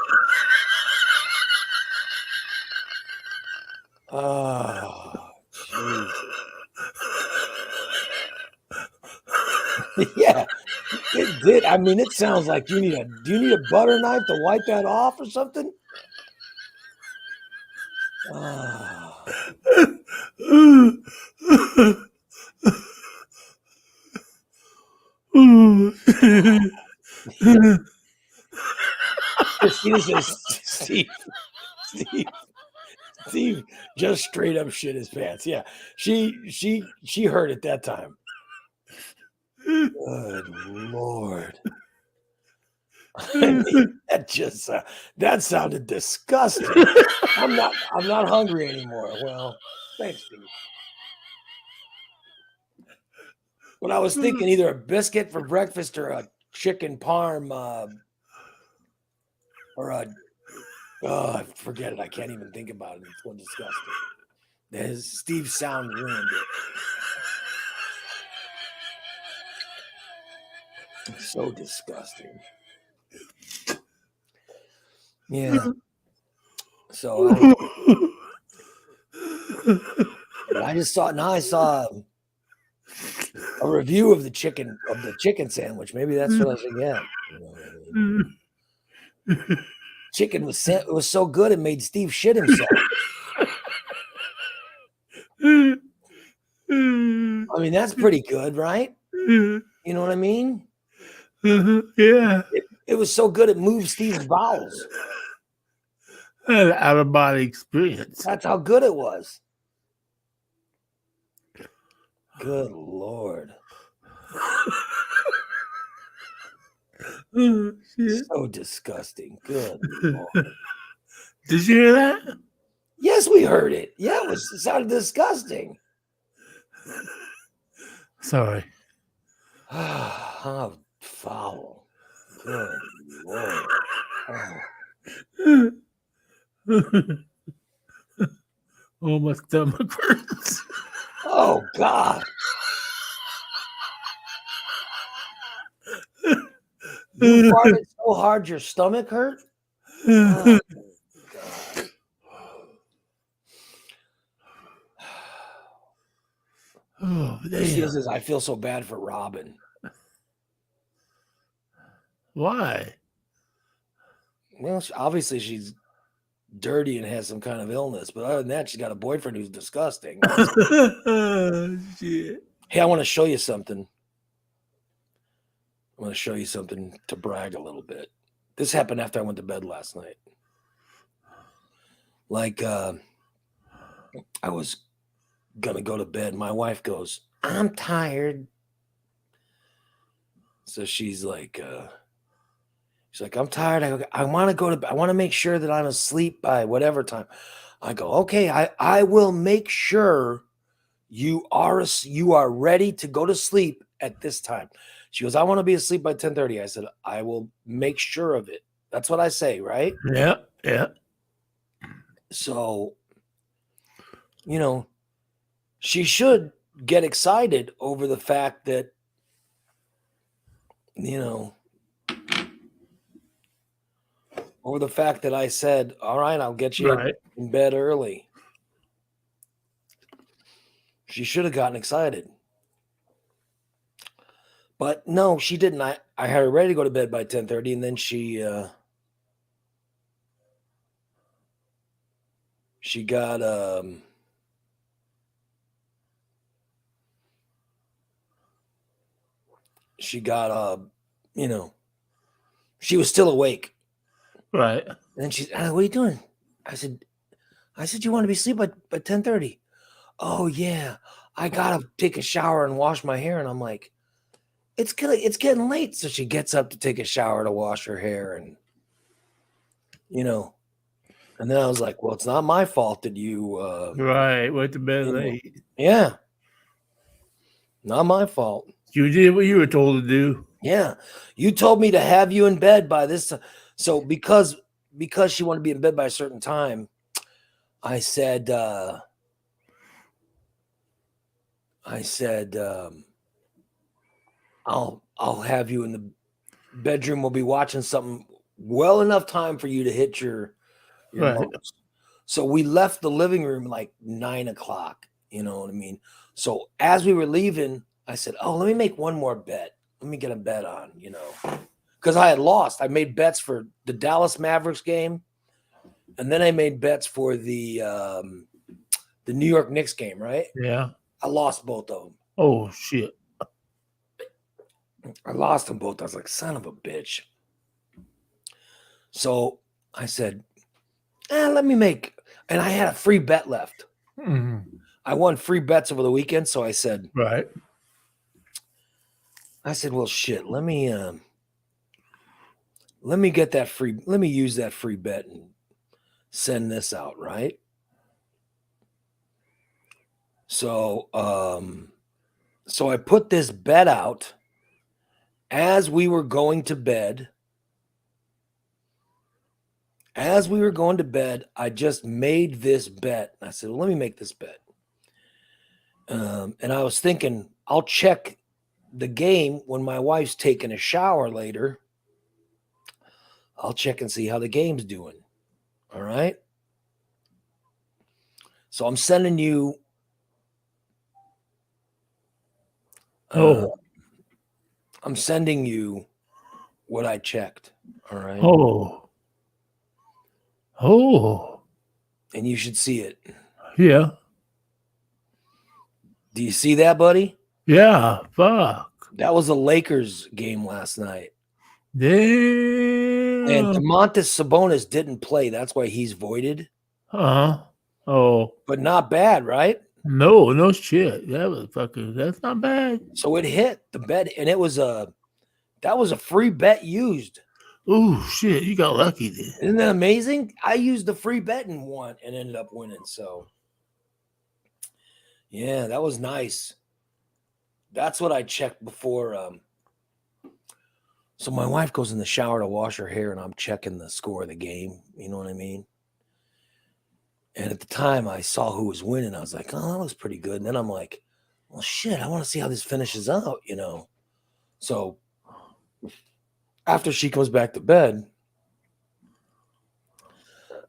Oh, Jesus. Yeah, it did. I mean, it sounds like do you need a butter knife to wipe that off or something? Steve just straight up shit his pants. Yeah, she heard it that time. Good Lord. I mean, that sounded disgusting. I'm not hungry anymore. Well, thanks, Steve. But I was thinking either a biscuit for breakfast or a chicken parm or forget it. I can't even think about it. It's so disgusting. Steve's sound ruined it. It's so disgusting. Yeah. So I saw a review of the chicken sandwich. Maybe that's what I should get. Chicken was so good it made Steve shit himself. I mean, that's pretty good, right? You know what I mean? Yeah. It was so good it moved Steve's bowels. An out of body experience. That's how good it was. Good Lord. So disgusting. Good Lord. Did you hear that? Yes, we heard it. Yeah, it sounded disgusting. Sorry. How foul. Good Lord. Oh, my stomach hurts. Oh, God. You farted so hard your stomach hurt? Oh, God. Oh, She says, I feel so bad for Robin. Why? Well, obviously she's dirty and has some kind of illness, but other than that, she's got a boyfriend who's disgusting. Shit. Hey, I want to show you something. I want to show you something to brag a little bit. This happened after I went to bed last night. Like, I was gonna go to bed. My wife goes, I'm tired. So she's like, I'm tired. I want to go to bed. I want to make sure that I'm asleep by whatever time. I go, okay, I will make sure you are ready to go to sleep at this time. She goes, I want to be asleep by 10:30. I said, I will make sure of it. That's what I say, right? Yeah. Yeah. So, she should get excited over the fact that, over the fact that I said, all right, I'll get you Right. in bed early. She should have gotten excited. But no, she didn't. I had her ready to go to bed by 10:30, and then she got she got she was still awake. Right. And then she's, what are you doing? I said, you want to be asleep by 10:30. Oh yeah, I gotta take a shower and wash my hair. And I'm like, it's getting late. So she gets up to take a shower to wash her hair, and and then I was like, well, it's not my fault that you Right. Went to bed late. Yeah. Not my fault. You did what you were told to do. Yeah. You told me to have you in bed by this time. So because she wanted to be in bed by a certain time, I said I'll have you in the bedroom. We'll be watching something well enough time for you to hit your Right. modes. So we left the living room like 9 o'clock. You know what I mean? So as we were leaving, I said, oh, let me make one more bet. Let me get a bet on, because I had lost. I made bets for the Dallas Mavericks game, and then I made bets for the New York Knicks game, right? Yeah. I lost both of them. Oh, shit. I lost them both. I was like, son of a bitch. So I said, let me make, and I had a free bet left. Mhm. I won free bets over the weekend. So I said, Right. well, shit, let me get that free, let me use that free bet and send this out, right? So, so I put this bet out as we were going to bed. As we were going to bed, I just made this bet. I said, well, let me make this bet. And I was thinking, I'll check the game when my wife's taking a shower later. I'll check and see how the game's doing. All right. So I'm sending you. I'm sending you what I checked. All right. Oh. And you should see it. Yeah. Do you see that, buddy? Yeah. Fuck. That was a Lakers game last night. Damn. And Domantas Sabonis didn't play. That's why he's voided. Uh-huh. Oh. But not bad, right? No shit. That's not bad. So it hit the bet, and that was a free bet used. Oh shit, you got lucky then. Isn't that amazing? I used the free bet and won and ended up winning. So yeah, that was nice. That's what I checked before. So my wife goes in the shower to wash her hair, and I'm checking the score of the game. You know what I mean? And at the time I saw who was winning, I was like, oh, that looks pretty good. And then I'm like, well, shit, I want to see how this finishes out, So after she comes back to bed,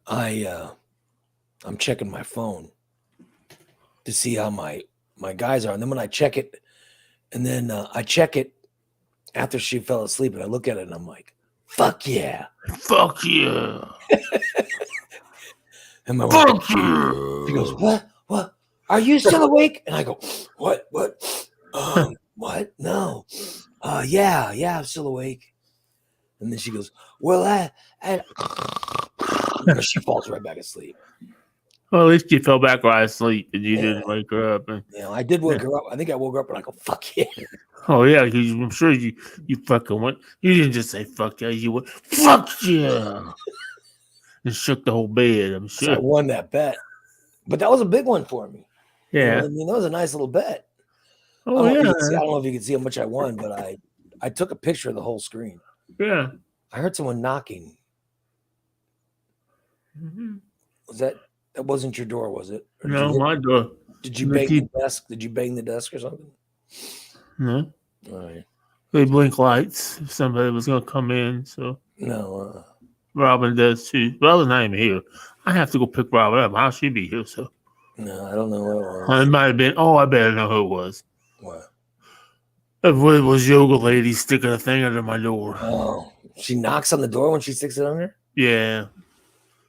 I'm checking my phone to see how my guys are. And then when I check it, and then I check it after she fell asleep, and I look at it and I'm like, fuck yeah. Fuck yeah. And my Fuck wife, yeah. she goes, what? Are you still awake? And I go, what? What? No. Yeah, I'm still awake. And then she goes, well, she falls right back asleep. Well, at least you fell back right asleep and you didn't wake her up. And, I did wake her up. I think I woke her up and I go, fuck yeah. Oh yeah, I'm sure you fucking went. You didn't just say fuck yeah. You went fuck yeah, and shook the whole bed. I'm So sure. I won that bet, but that was a big one for me. Yeah. That was a nice little bet. Oh I yeah. don't know if you can see how much I won, but I I took a picture of the whole screen. Yeah. I heard someone knocking. Mm-hmm. Was that wasn't your door, was it? Or No, my door. did you They bang keep the desk? Did you bang the desk or something? no. All right. They blink lights if somebody was gonna come in. So No. Robin does too. Robin's not even here. I have to go pick Robin up. How she be here? So No, I don't know what it it was. might have been. Oh, I better know who it was. What? It was yoga lady sticking a thing under my door. Oh, she knocks on the door when she sticks it under? Yeah.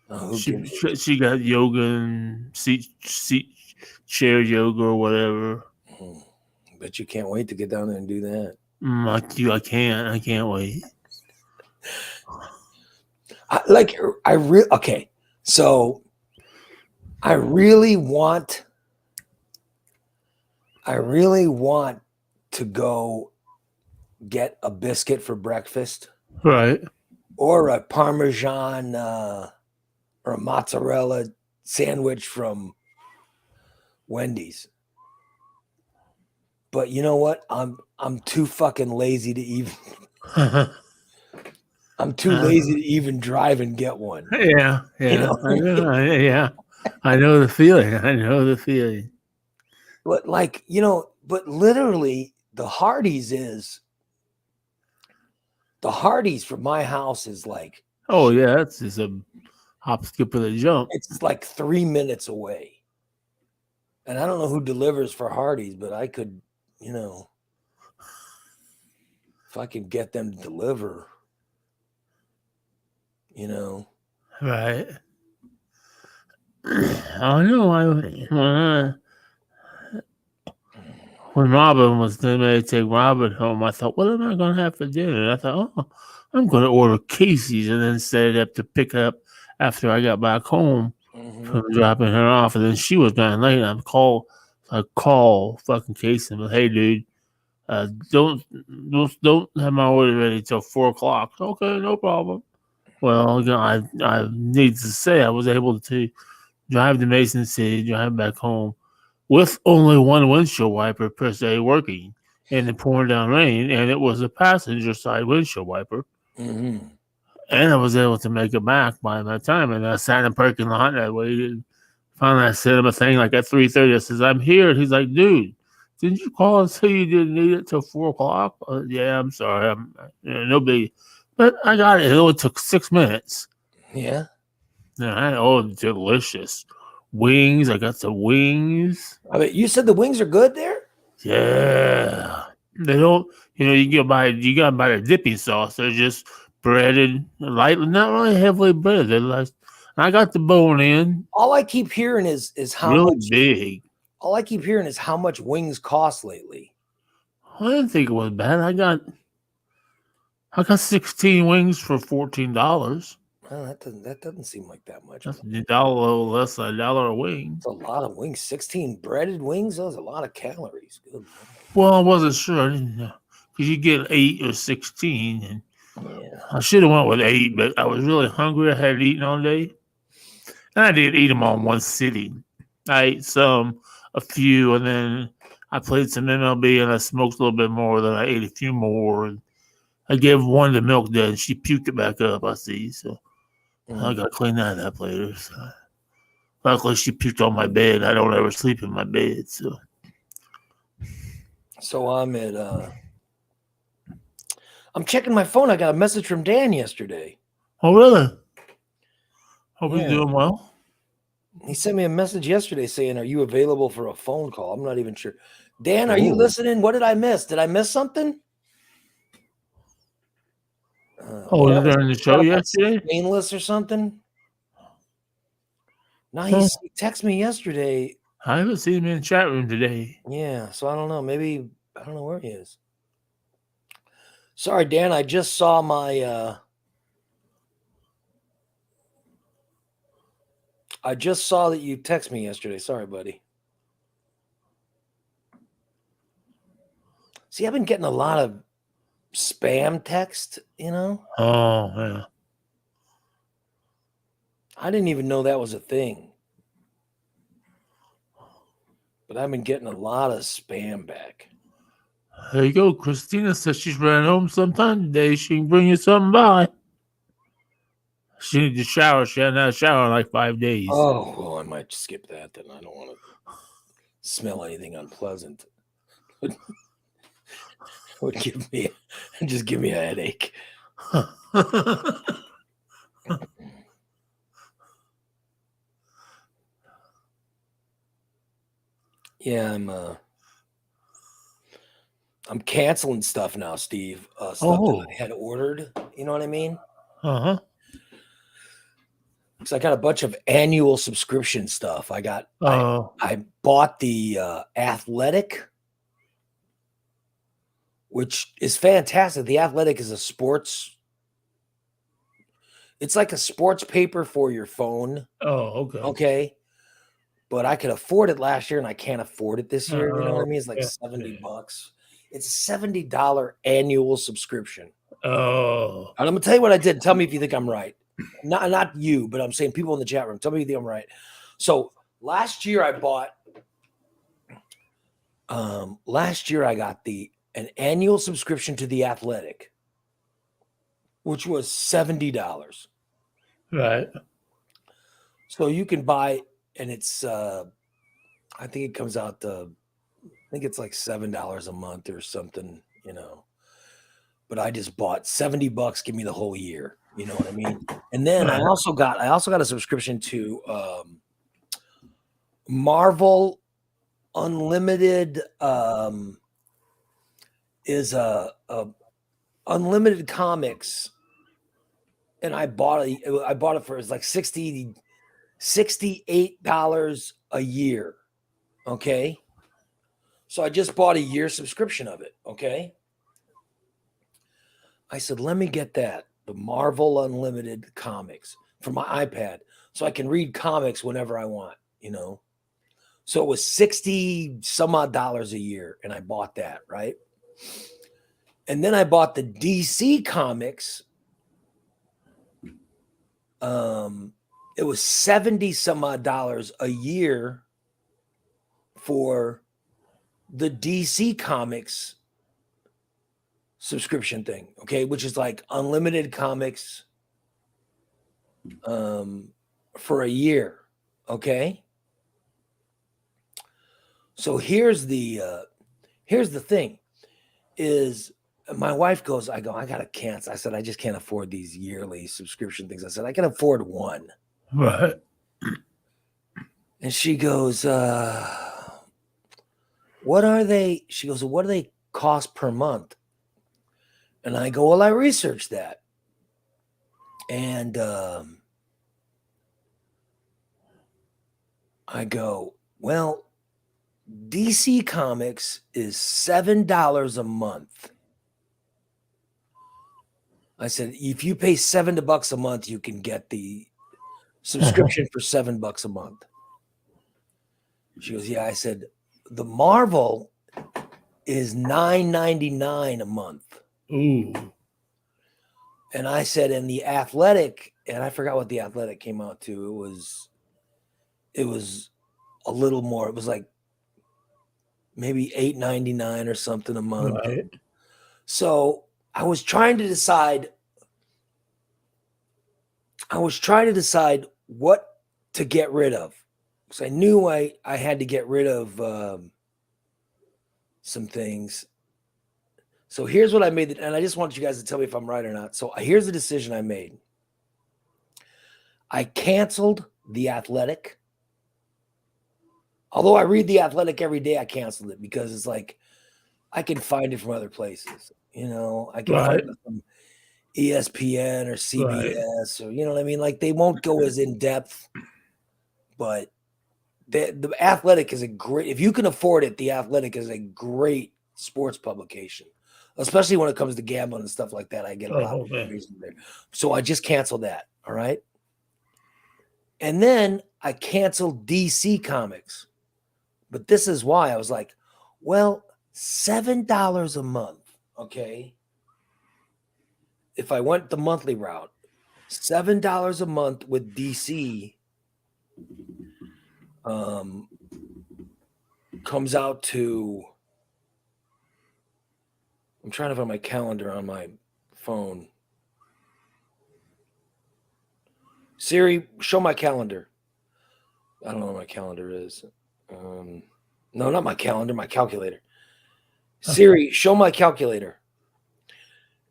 Oh, who gives She got yoga and seat chair yoga or whatever. Bet you can't wait to get down there and do that. I can't wait. Okay. So I really want to go get a biscuit for breakfast Right. or a Parmesan or a mozzarella sandwich from Wendy's. But you know what? I'm too fucking lazy to even I'm too lazy to even drive and get one. Yeah. You know? I know the feeling. I know the feeling. But but literally the Hardee's from my house is like, Oh yeah, that's just a hop, skip, and a jump. it's like 3 minutes away. And I don't know who delivers for Hardee's, but I could, if I could get them to deliver, Right. I know. When Robin was getting ready to take Robin home, I thought, what am I going to have for dinner? And I thought, oh, I'm going to order Casey's and then set it up to pick up after I got back home from dropping her off. And then she was running late. I call fucking Casey and hey, dude, don't have my order ready till 4:00. Okay, no problem. Well, I need to say I was able to drive to Mason City, drive back home with only one windshield wiper per se working in the pouring down rain, and it was a passenger side windshield wiper. Mm-hmm. And I was able to make it back by that time. And I sat in the parking lot and I waited. Finally, I sent him a thing like at 3:30. I says, I'm here. And he's like, dude, didn't you call and say you didn't need it till 4:00? Yeah, I'm sorry. No big. But I got it. It only took 6 minutes. Yeah. Delicious. Wings. I got some wings. I mean, you said the wings are good there? Yeah. They don't, you gotta buy the dipping sauce. They're just breaded, lightly, not really heavily breaded. They're like, I got the bone in. All I keep hearing is how really much big. All I keep hearing is how much wings cost lately. I didn't think it was bad. I got 16 wings for $14. Well, that doesn't seem like that much. That's $1 less than $1 a wing. That's a lot of wings. 16 breaded wings. That was a lot of calories. Good. Well, I wasn't sure. I didn't know because you get 8 or 16, and Yeah. I should have went with 8, but I was really hungry. I hadn't eaten all day, and I didn't eat them all in one sitting. I ate a few, and then I played some MLB, and I smoked a little bit more. Then I ate a few more. And I gave one to Milk Dud, and she puked it back up. I see, so I got to clean that up later. So. Luckily, she puked on my bed. I don't ever sleep in my bed, so. So I'm checking my phone. I got a message from Dan yesterday. Oh, really? Hope he's doing well. He sent me a message yesterday saying, "Are you available for a phone call?" I'm not even sure. Dan, are you listening? What did I miss? Did I miss something? Was it during the show yesterday? Painless or something? No, he texted me yesterday. I haven't seen him in the chat room today. Yeah, so I don't know. Maybe I don't know where he is. Sorry, Dan. I just saw my. I just saw that you texted me yesterday. Sorry, buddy. See, I've been getting a lot of spam text. Oh, yeah. I didn't even know that was a thing. But I've been getting a lot of spam back. There you go. Christina says she's running home sometime today. She can bring you something by. She needs to shower. She hasn't had a shower in like 5 days. Oh, well, I might skip that then. I don't want to smell anything unpleasant. Would just give me a headache. Yeah, I'm canceling stuff now, Steve. Stuff that I had ordered. You know what I mean? Uh-huh. Because I got a bunch of annual subscription stuff. I bought the Athletic, which is fantastic. The Athletic is it's like a sports paper for your phone. Oh, okay. Okay. But I could afford it last year and I can't afford it this year. You know what I mean? It's like yeah. $70. It's a $70 annual subscription. Oh. And I'm gonna tell you what I did. Tell me if you think I'm right. Not you, but I'm saying people in the chat room. Tell me if you think I'm right. So last year I got an annual subscription to the Athletic, which was $70. Right. So you can buy, and it's I think it comes out I think it's like $7 a month or something, you know. But I just bought $70, give me the whole year. You know what I mean? And then I also got a subscription to Marvel Unlimited is a unlimited comics, and I bought it for it's like $68 a year. Okay. So I just bought a year subscription of it. Okay. I said, let me get the Marvel Unlimited comics for my iPad so I can read comics whenever I want, you know? So it was 60 some odd dollars a year. And I bought that. Right. And then I bought the DC comics. It was 70 some odd dollars a year for the DC comics subscription thing, okay, which is like unlimited comics for a year, okay? So here's the thing is my wife goes, I gotta cancel. I said, I just can't afford these yearly subscription things. I said, I can afford one. Right. And she goes, what are they? She goes, what do they cost per month? And I go, well, I researched that. And I go, well, DC Comics is $7 a month. I said, if you pay $7 a month, you can get the subscription for $7 a month. She goes, yeah. I said, the Marvel is $9.99 a month. Ooh. And I said, and the Athletic, and I forgot what the Athletic came out to. It was a little more. It was like maybe $8.99 or something a month. Right. So I was trying to decide what to get rid of. Because I knew I had to get rid of some things. So here's what I made, and I just want you guys to tell me if I'm right or not. So here's the decision I made. I canceled the Athletic. Although I read the Athletic every day, I canceled it because it's like I can find it from other places. You know, I can find it from ESPN or CBS or, you know what I mean? Like they won't go as in depth, but the Athletic is a great, if you can afford it, the Athletic is a great sports publication, especially when it comes to gambling and stuff like that. I get a lot of information there. So I just canceled that. All right. And then I canceled DC Comics. But this is why I was like, well, $7 a month. Okay. If I went the monthly route, $7 a month with DC comes out to I'm trying to find my calendar on my phone. Siri, show my calendar. I don't know what my calendar is. No, not my calendar, my calculator. Siri, show my calculator.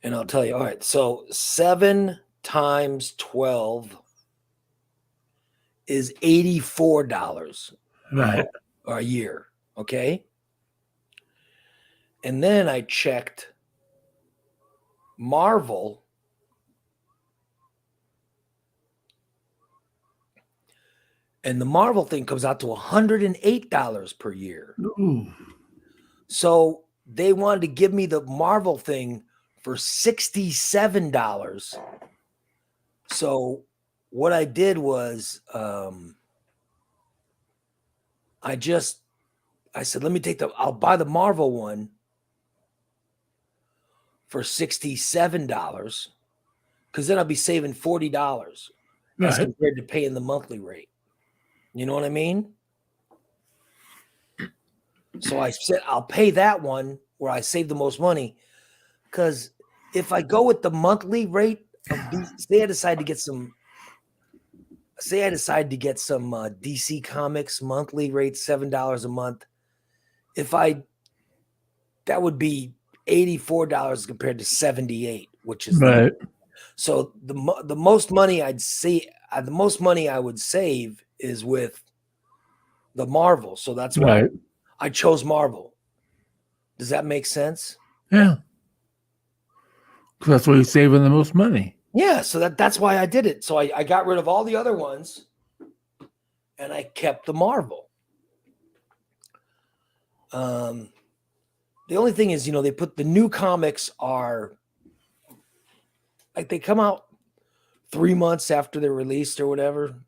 And I'll tell you. All right. So 7 times 12 is $84 Right. a year. Okay. And then I checked Marvel. And the Marvel thing comes out to $108 per year. Ooh. So they wanted to give me the Marvel thing for $67. So what I did was I said, let me I'll buy the Marvel one for $67 because then I'll be saving $40 as Right. compared to paying the monthly rate. You know what I mean? So I said, I'll pay that one where I save the most money because if I go with the monthly rate of say I decide to get some DC Comics monthly rate, $7 a month. That would be $84 compared to $78, which is Right. so the most money the most money I would save is with the Marvel. So that's why Right. I chose Marvel. Does that make sense? Yeah. 'Cause that's where you're saving the most money. Yeah, so that's why I did it. So I got rid of all the other ones and I kept the Marvel. The only thing is, they put the new comics are like they come out 3 months after they're released or whatever.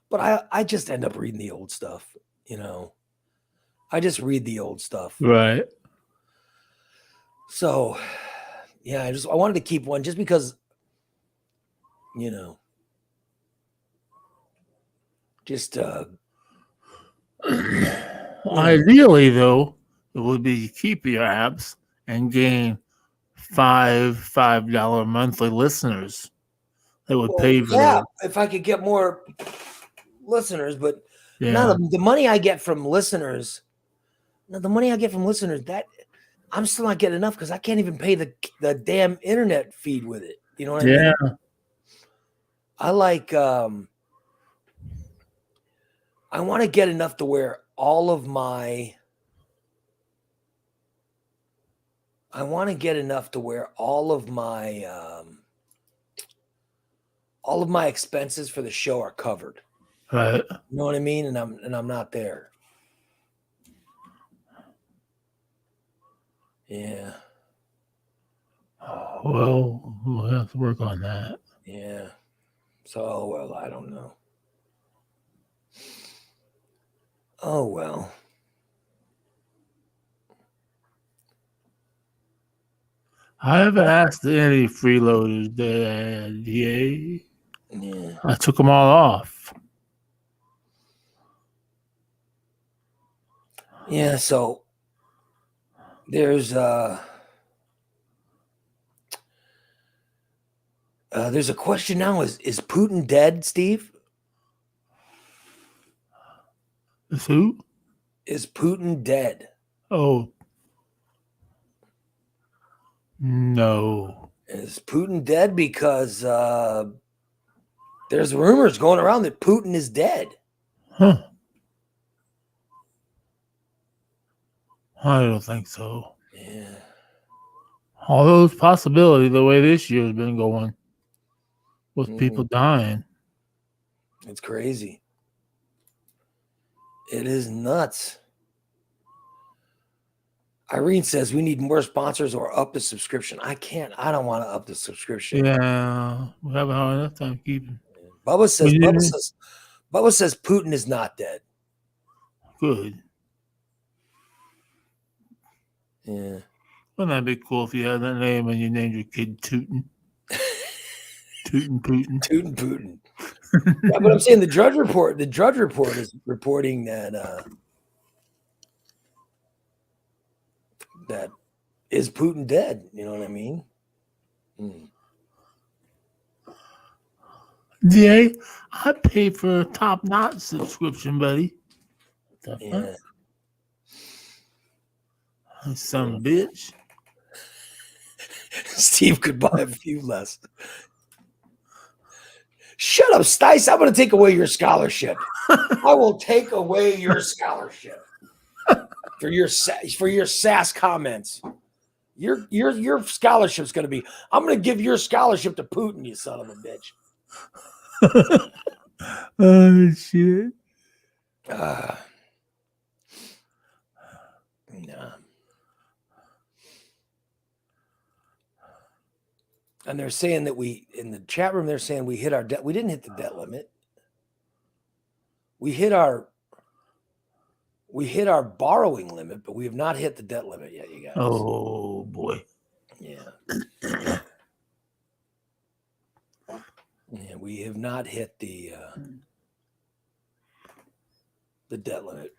But I just end up reading the old stuff, I just read the old stuff. Right. So yeah, I wanted to keep one just because, just Ideally, though, it would be keep your apps and gain $5 monthly listeners that would pay for yeah, those. if I could get more listeners, but Yeah. now the money I get from listeners, that I'm still not getting enough because I can't even pay the damn internet feed with it. You know what I mean? Yeah. I like I want to get enough to where all of my expenses for the show are covered. Right. You know what I mean? And I'm not there. Yeah. Well, we'll have to work on that. Yeah. So, well, I don't know. Oh, well. I haven't asked any freeloaders that, Yeah. I took them all off. Yeah, so there's a question now. Is Putin dead, Steve? Is who? Is Putin dead? Oh. No. Is Putin dead? Because there's rumors going around that Putin is dead. Huh. I don't think so. Yeah. Although it's possibility the way this year's been going with people dying. It's crazy. It is nuts. Irene says we need more sponsors or up the subscription. I don't want to up the subscription. Yeah, we have a hard enough time keeping. Bubba says Putin is not dead. Good. Yeah. Wouldn't that be cool if you had that name and you named your kid Tootin'? Tootin' Putin. Tootin' Putin. Yeah, but I'm saying the Drudge Report is reporting that that is Putin dead? You know what I mean? DA, I pay for a top-notch subscription, buddy. What the Yeah. fuck? Some bitch. Steve could buy a few less. Shut up, Stice. I'm going to take away your scholarship. I will take away your scholarship for your sass comments. Your scholarship's going to be. I'm going to give your scholarship to Putin, you son of a bitch. Oh shit. Nah. And they're saying that in the chat room, they're saying we hit our debt. We didn't hit the debt limit. We hit our borrowing limit, but we have not hit the debt limit yet, you guys. Oh boy. Yeah. Yeah, we have not hit the debt limit.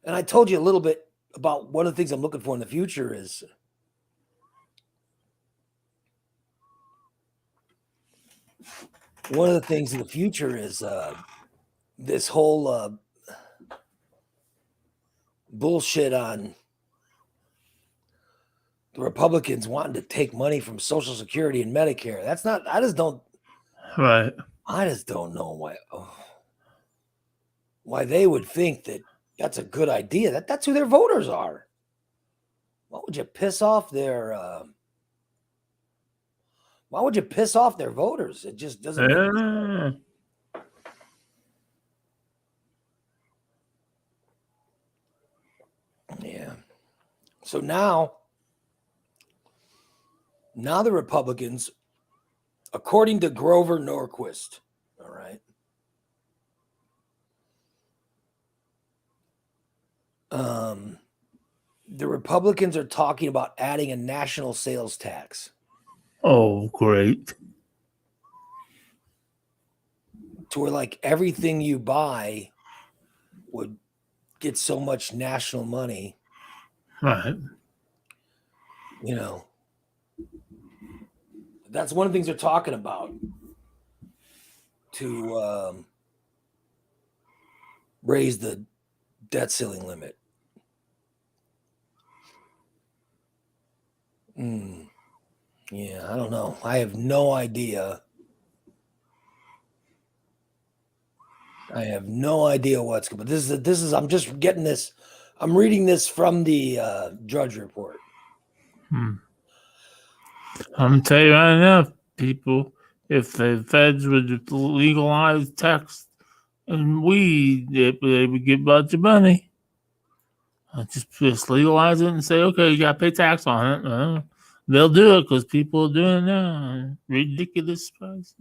And I told you a little bit about one of the things I'm looking for in the future is this whole bullshit on the Republicans wanting to take money from Social Security and Medicare. That's not, I just don't know why they would think that that's a good idea. That's who their voters are. Why would you piss off their voters? It just doesn't make sense. Yeah. So now the Republicans, according to Grover Norquist, all right, the Republicans are talking about adding a national sales tax. Oh, great. To where like everything you buy would get so much national money. Right. You know, that's one of the things they're talking about to raise the debt ceiling limit. Yeah, I don't know. I have no idea. What's going. But this is. I'm just getting this. I'm reading this from the Drudge Report. I'm gonna tell you right now, people. If the feds would legalize tax and weed, they would get a bunch of money. Just legalize it and say, okay, you got to pay tax on it. They'll do it because people are doing it now. Ridiculous prices.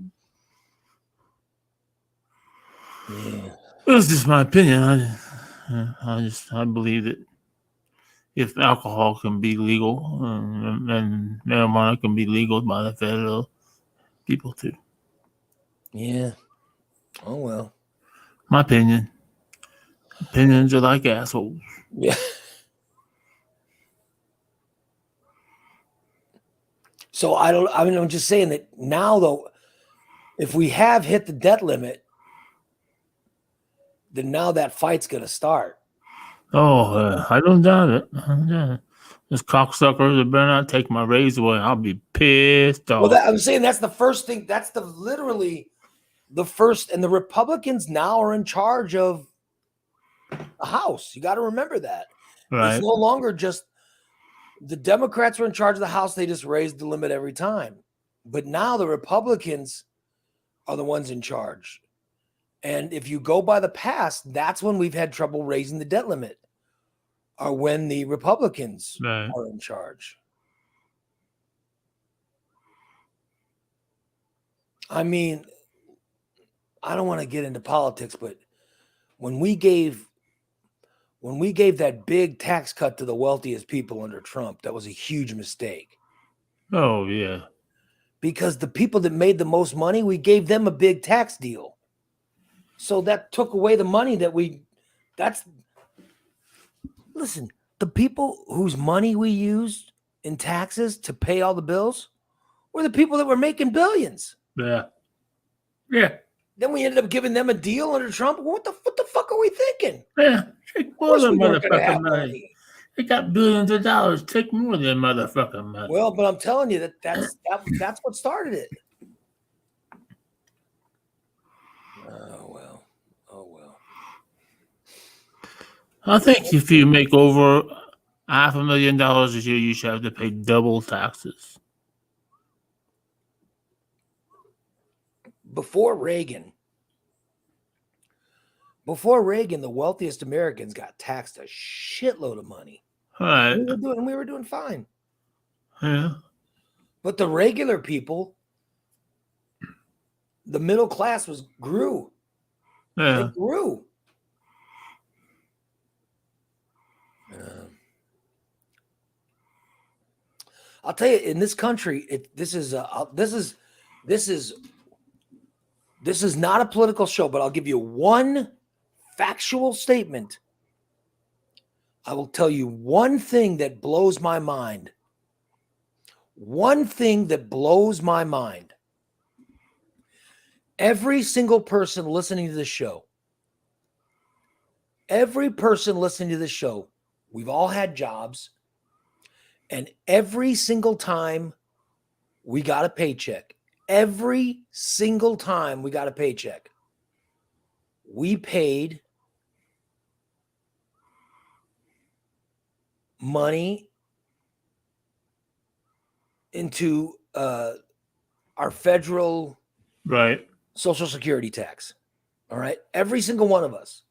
Yeah. That's just my opinion. I believe that if alcohol can be legal and marijuana can be legal by the federal people too. Yeah. Oh well. My opinion. Opinions are like assholes. Yeah. So I'm just saying that now though, if we have hit the debt limit, then now that fight's gonna start. Oh, I don't doubt it. This cocksucker that better not take my raise away. I'll be pissed off. Well, I'm saying that's the first thing. That's literally the first. And the Republicans now are in charge of the House. You got to remember that. Right. It's no longer just the Democrats are in charge of the House. They just raised the limit every time. But now the Republicans are the ones in charge. And if you go by the past, that's when we've had trouble raising the debt limit, or when the Republicans are in charge. I mean, I don't want to get into politics, but when we gave that big tax cut to the wealthiest people under Trump, that was a huge mistake. Oh, yeah. Because the people that made the most money, we gave them a big tax deal. So that took away the money that listen, the people whose money we used in taxes to pay all the bills were the people that were making billions. Yeah. Yeah. Then we ended up giving them a deal under Trump. What the fuck are we thinking? Yeah. Take Of more course of the we weren't going to motherfucking have money. money. They got billions of dollars. Take more of their motherfucking money. Well, but I'm telling you that's what started it. Oh well. I think if you make over $500,000 a year, you should have to pay double taxes. Before Reagan, the wealthiest Americans got taxed a shitload of money. All right. We were doing fine. Yeah. But the regular people, the middle class grew. Yeah. It grew. I'll tell you, in this country, this is not a political show, but I'll give you one factual statement. I will tell you one thing that blows my mind. One thing that blows my mind. Every single person listening to this show, we've all had jobs, and every single time we got a paycheck, we paid money into our federal Social Security tax. All right. Every single one of us.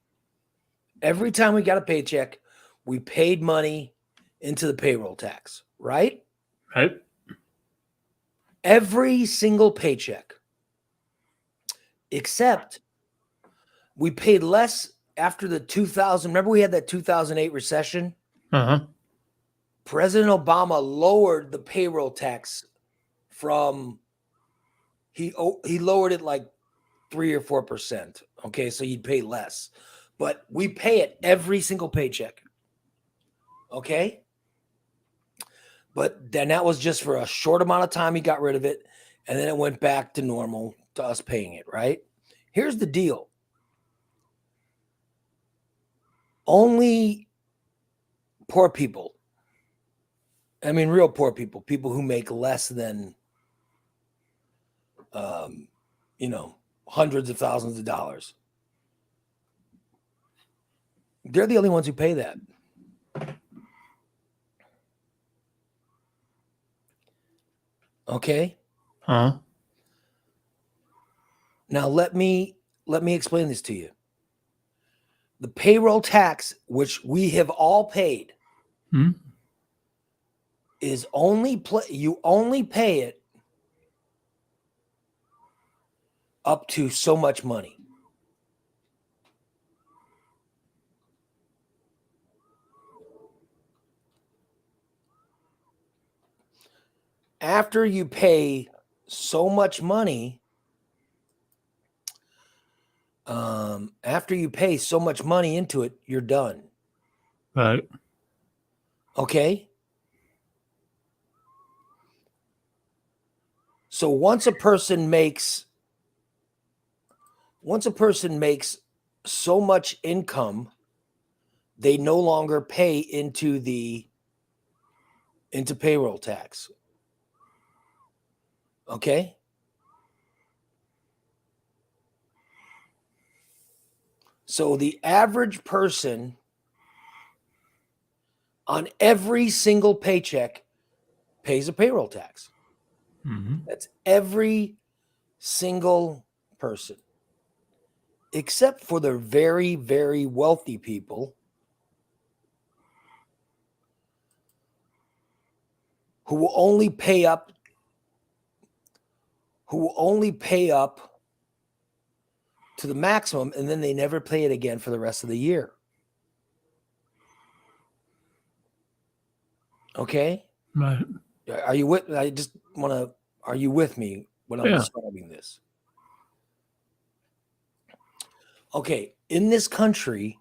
Every time we got a paycheck, we paid money into the payroll tax. Right? Right. Every single paycheck. Except we paid less after the 2000. Remember we had that 2008 recession? Uh-huh. President Obama lowered the payroll tax from he lowered it like 3 or 4%. Okay, so you'd pay less, but we pay it every single paycheck. Okay, but then that was just for a short amount of time. He got rid of it, and then it went back to normal to us paying it. Right? Here's the deal: only poor people. I mean, real poor people who make less than, hundreds of thousands of dollars. They're the only ones who pay that. Okay. Huh? Now let me explain this to you. The payroll tax, which we have all paid, is you only pay it up to so much money. After you pay so much money, into it, you're done. Right. Okay. So once a person makes so much income, they no longer pay into payroll tax. Okay? So the average person on every single paycheck pays a payroll tax. Mm-hmm. That's every single person, except for the very, very wealthy people who will only pay up to the maximum, and then they never pay it again for the rest of the year. Okay? Right. Are you with? Are you with me when I'm describing this? Okay, in this country,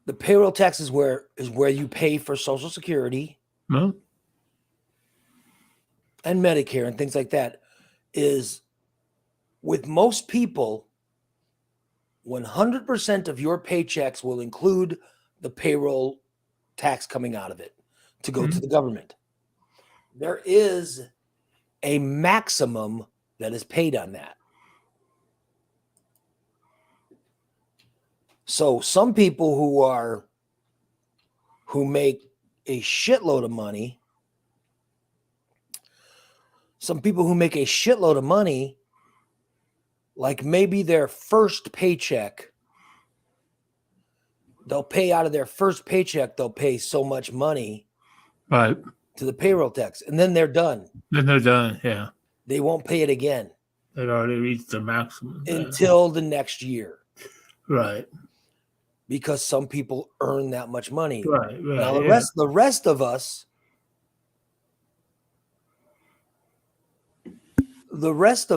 the payroll tax is where you pay for Social Security No. and Medicare and things like that. Is with most people, 100% of your paychecks will include the payroll tax coming out of it to go to the government. There is a maximum that is paid on that. So some people who make a shitload of money, like maybe their first paycheck, they'll pay out of their first paycheck, they'll pay so much money Right. to the payroll tax, and then they're done. Then they're done. Yeah. They won't pay it again They've already reached the maximum. until the next year. Right. Because some people earn that much money. Right. Now the rest of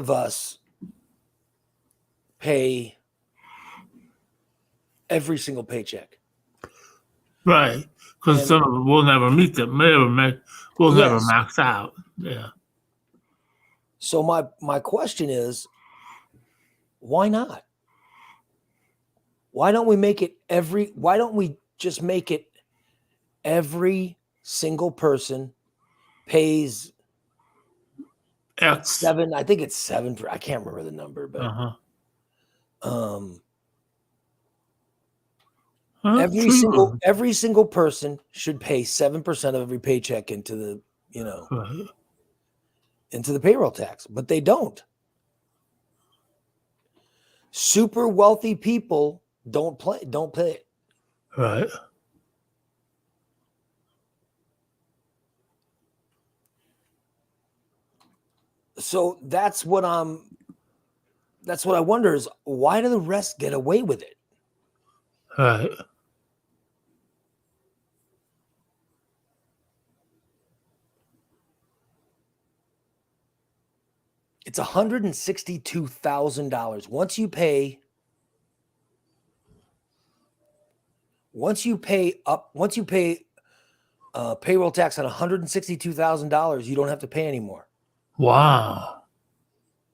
us pay every single paycheck. Right. Because some of them will never meet them. Never max out. Yeah. So my question is, why not? Why don't we just make it every single person pays X. 7? I think it's 7. I can't remember the number, but every single person should pay 7% of every paycheck into the into the payroll tax, but they don't. Super wealthy people don't pay it. Right. So that's what I wonder is, why do the rest get away with it? Right. It's $162,000. Once you pay payroll tax on $162,000, you don't have to pay anymore. Wow.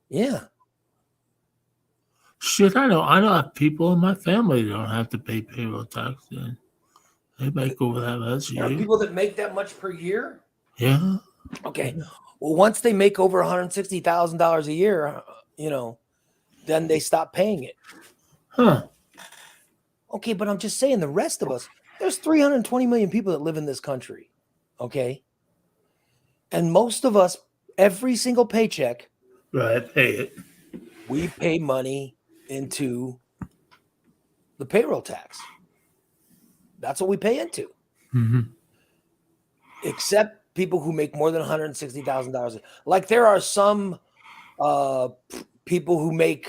Yeah. Shit, I know people in my family don't have to pay payroll tax. Then they make over that much a There are year. people that make that much per year? Yeah. Okay. Well, once they make over $160,000 a year, then they stop paying it. Huh. Okay, but I'm just saying, the rest of us, there's 320 million people that live in this country. Okay. And most of us, every single paycheck, Right, pay it. We pay money into the payroll tax. That's what we pay into. Mm-hmm. Except people who make more than $160,000. Like there are some people who might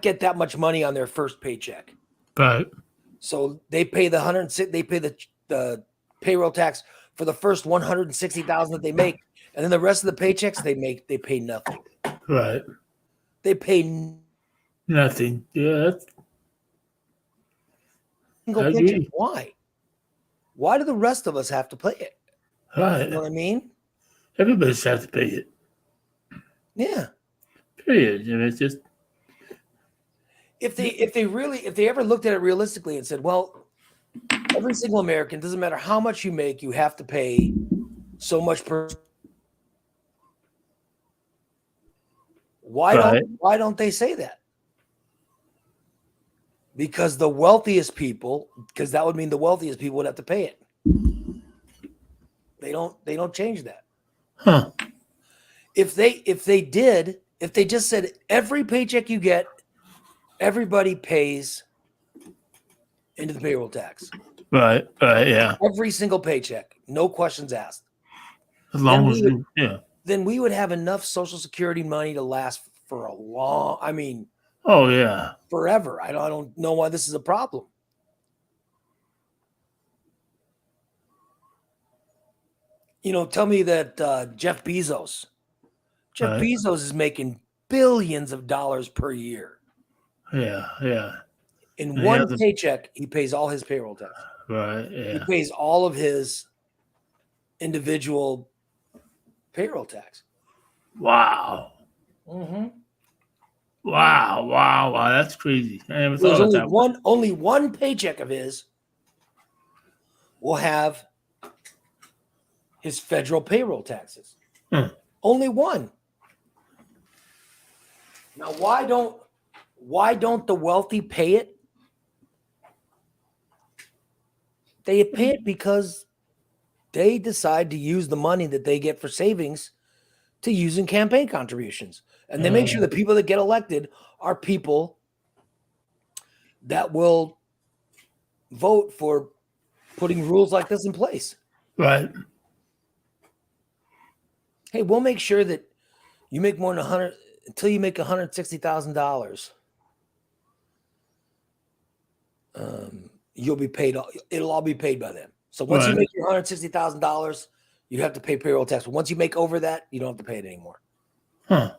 get that much money on their first paycheck. Right. So they pay the payroll tax for the first $160,000 that they make, and then the rest of the paychecks they pay nothing. Right. They pay nothing. Yeah. Single paycheck. Why? Why do the rest of us have to pay it? Right. You know what I mean? Everybody's have to pay it. Yeah. Period. It's just if they ever looked at it realistically and said, well, every single American, doesn't matter how much you make, you have to pay so much per. Why don't they say that? Because that would mean the wealthiest people would have to pay it. They don't change that. Huh. If they just said every paycheck you get, everybody pays into the payroll tax. Right, yeah. Every single paycheck, no questions asked. As long as then we would have enough Social Security money to last for a long. I mean, oh yeah, forever. I don't know why this is a problem. Tell me that Jeff Bezos is making billions of dollars per year. Yeah, yeah. In And one paycheck, he pays all his payroll tax. Right, He yeah. pays all of his individual payroll tax. Wow. Mm-hmm. Wow. That's crazy. I never There's thought of that. only one paycheck of his will have his federal payroll taxes. Only one. Now, why don't the wealthy pay it? They pay it because they decide to use the money that they get for savings to use in campaign contributions. And they make sure the people that get elected are people that will vote for putting rules like this in place. Right. Hey, we'll make sure that you make more than 100 until you make $160,000. You'll be paid. It'll all be paid by them. So once you make your $160,000, you have to pay payroll tax. But once you make over that, you don't have to pay it anymore. Huh.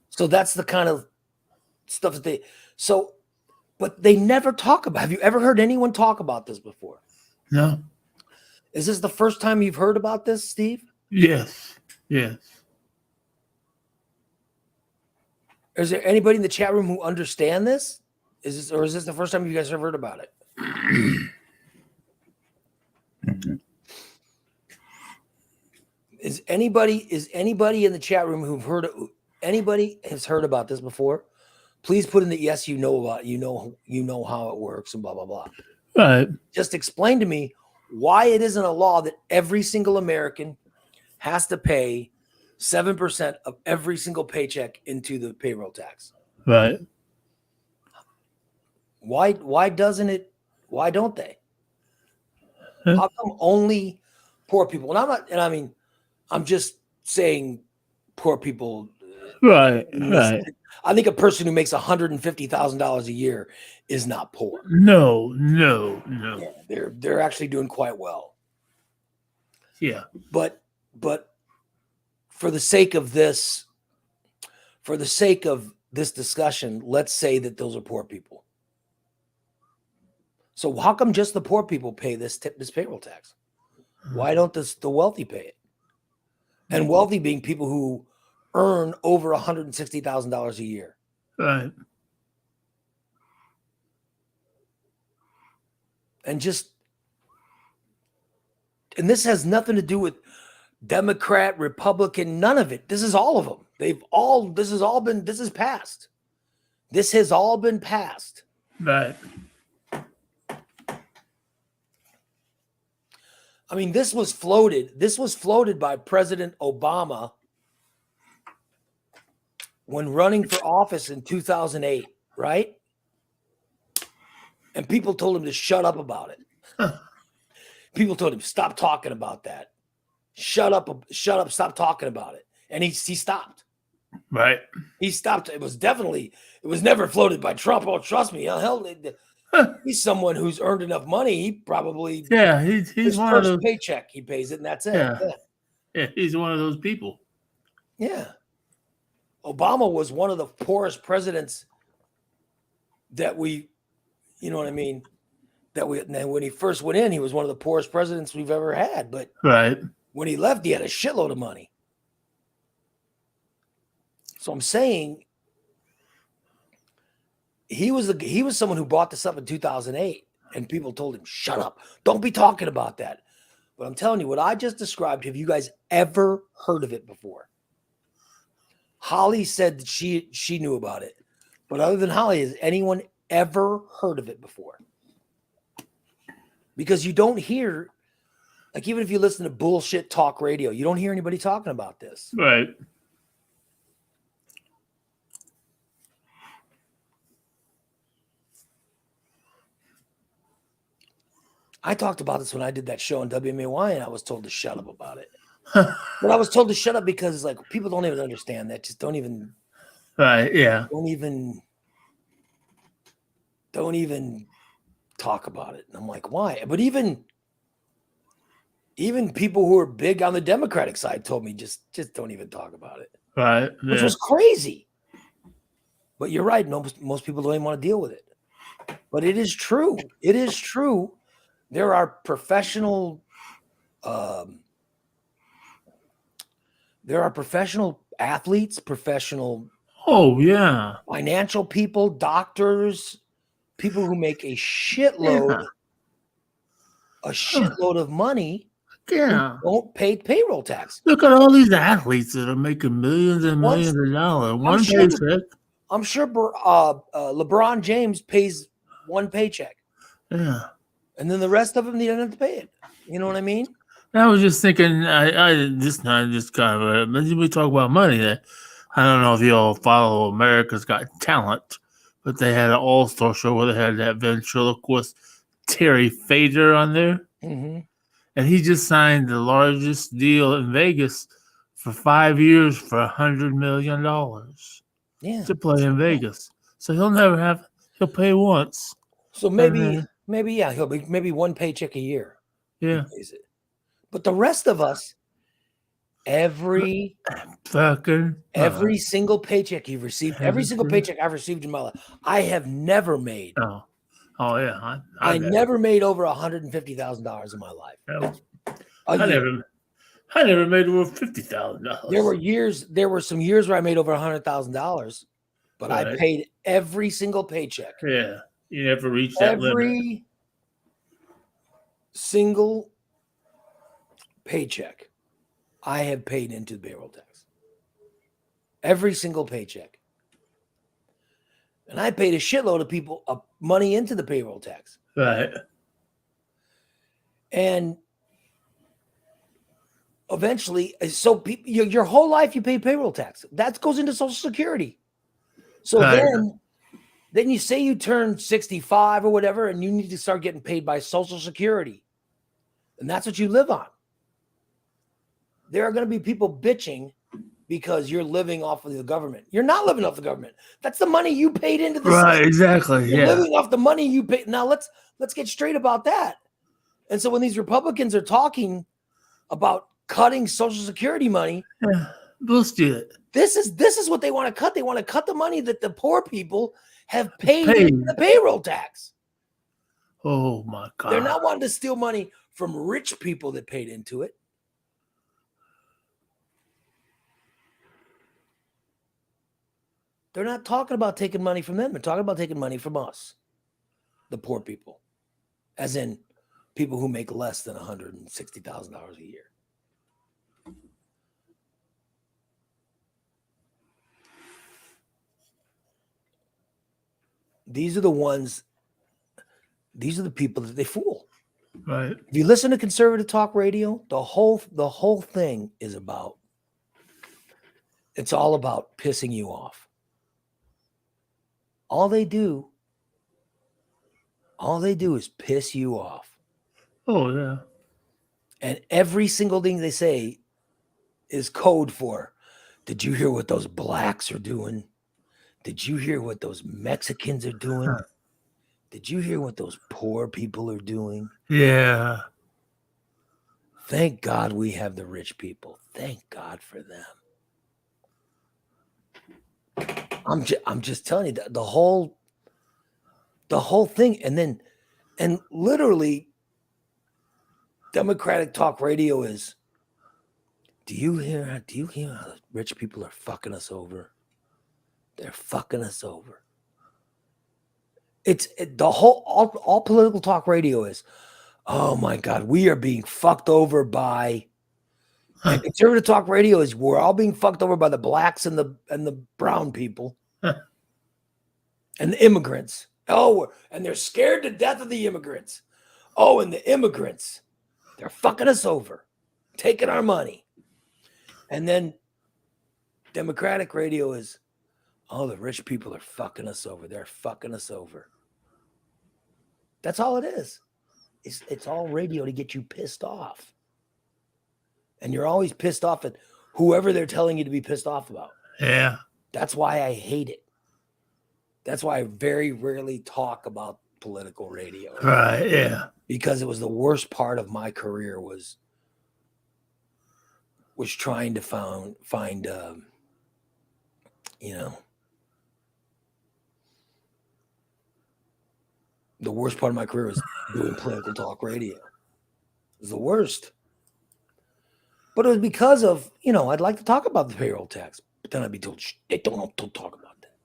So that's the kind of stuff that they. So, but they never talk about. Have you ever heard anyone talk about this before? No. Is this the first time you've heard about this, Steve? Yes. Is there anybody in the chat room who understand this? Is this the first time you guys have heard about it? Is anybody in the chat room who've heard anybody has heard about this before? Please put in the yes, you know about it. You know how it works and blah blah blah. Right. Just explain to me why it isn't a law that every single American has to pay 7% of every single paycheck into the payroll tax. Right. Why doesn't it? Why don't they? Huh? How come only poor people? And I'm just saying poor people. Right. I think a person who makes $150,000 a year is not poor. No. Yeah, they're actually doing quite well. Yeah. But for the sake of this discussion, let's say that those are poor people. So how come just the poor people pay this payroll tax? Why don't the wealthy pay it? And wealthy being people who earn over $160,000 a year. Right. And this has nothing to do with Democrat, Republican, none of it. This is all of them. This has all passed. This has all been passed. Right. I mean, this was floated by President Obama when running for office in 2008, right? And people told him to shut up about it. People told him, stop talking about that. Shut up, stop talking about it. And he stopped. Right. He stopped. It was never floated by Trump. Oh, trust me. Hell, he's someone who's earned enough money. He probably he's his one first of those paycheck, he pays it, and that's it. Yeah, he's one of those people. Yeah. Obama was one of the poorest presidents that we, you know what I mean? And when he first went in, he was one of the poorest presidents we've ever had. But right. When he left, he had a shitload of money. So I'm saying he was someone who brought this up in 2008, and people told him, shut up. Don't be talking about that. But I'm telling you, what I just described, have you guys ever heard of it before? Holly said that she knew about it. But other than Holly, has anyone ever heard of it before? Because you don't hear, like, even if you listen to bullshit talk radio, you don't hear anybody talking about this. Right. I talked about this when I did that show on WMAY, and I was told to shut up about it. But I was told to shut up because, like, people don't even understand that. Just don't even. Right. Yeah. Don't even talk about it. And I'm like, why? But even people who are big on the Democratic side told me just don't even talk about it. Right. Which was crazy. But you're right. Most people don't even want to deal with it. But it is true. It is true. There are professional athletes, professional Oh yeah, financial people, doctors, people who make a shitload yeah, of money who yeah. don't pay payroll tax. Look at all these athletes that are making millions and Once millions of dollars. I'm One sure paycheck. LeBron James pays one paycheck, Yeah. and then the rest of them they don't have to pay it. You know what I mean? I was just thinking, I this not just kind of we talk about money. That I don't know if you all follow America's Got Talent, but they had an all-star show where they had that ventriloquist Terry Fader on there, Mm-hmm. and he just signed the largest deal in Vegas for 5 years for $100 million Yeah. to play in Vegas. So he'll pay once, So and maybe then yeah, he'll be maybe one paycheck a year. He yeah, pays it. But the rest of us, every fucking single paycheck you've received, every single everything. paycheck I've received in my life, I have never made. Oh, oh yeah, I I bet. never made over $150,000 in my life. Yeah. A I year. never made over $50,000. There were some years where I made over $100,000, but I Right. paid every single paycheck. Yeah, you never reached that limit. Every single paycheck I have paid into the payroll tax. Every single paycheck. And I paid a shitload of people money into the payroll tax. Right. And eventually, so people, your whole life you pay payroll tax. That goes into Social Security. So Right. then you say you turn 65 or whatever, and you need to start getting paid by Social Security. And that's what you live on. There are going to be people bitching because you're living off of the government. You're not living off the government. That's the money you paid into the Right, system. exactly. You're Yeah. living off the money you paid. Now let's get straight about that. And so when these Republicans are talking about cutting Social Security money, Yeah. Bullshit. this is what they want to cut. They want to cut the money that the poor people have paid Paid. in the payroll tax. Oh my God. They're not wanting to steal money from rich people that paid into it. They're not talking about taking money from them. They're talking about taking money from us, the poor people, as in people who make less than $160,000 a year. These are the people that they fool. Right. If you listen to conservative talk radio, the whole thing is it's all about pissing you off. All they do is piss you off. Oh yeah. And every single thing they say is code for, did you hear what those blacks are doing? Did you hear what those Mexicans are doing? Huh. Did you hear what those poor people are doing? Yeah. Thank God we have the rich people. Thank God for them. I'm just telling you that the whole thing, and literally Democratic talk radio is, do you hear how the rich people are fucking us over? They're fucking us over. All political talk radio is, oh my God, we are being fucked over by, and conservative talk radio is, we're all being fucked over by the blacks and the brown people and the immigrants. Oh, and they're scared to death of the immigrants. Oh, and the immigrants, they're fucking us over, taking our money. And then Democratic radio is, oh, the rich people are fucking us over. They're fucking us over. That's all it is. It's all radio to get you pissed off. And you're always pissed off at whoever they're telling you to be pissed off about. Yeah. That's why I hate it. That's why I very rarely talk about political radio. Right. Yeah. Because it was the worst part of my career was trying to find The worst part of my career was doing political talk radio. It was the worst. But it was because of, I'd like to talk about the payroll tax, but then I'd be told, they don't talk about that.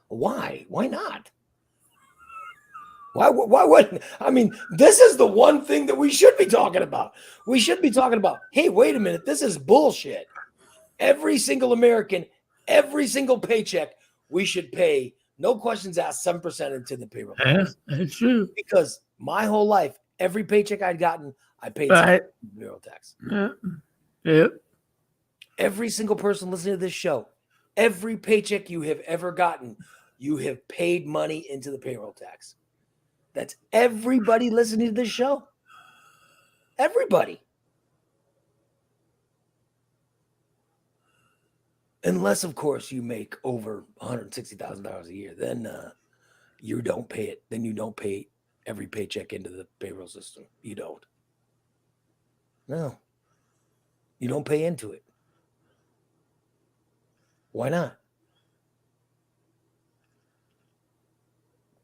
Why? Why not? Why wouldn't? I mean, this is the one thing that we should be talking about. We should be talking about, hey, wait a minute, this is bullshit. Every single American, every single paycheck, we should pay, no questions asked, 7% into the payroll tax. Yeah, that's true. Because my whole life, every paycheck I'd gotten, I paid payroll tax. Yeah. Yep. Every single person listening to this show, every paycheck you have ever gotten, you have paid money into the payroll tax. That's everybody listening to this show. Everybody. Unless, of course, you make over $160,000 a year. Then you don't pay it. Then you don't pay every paycheck into the payroll system. You don't. No. You don't pay into it. Why not?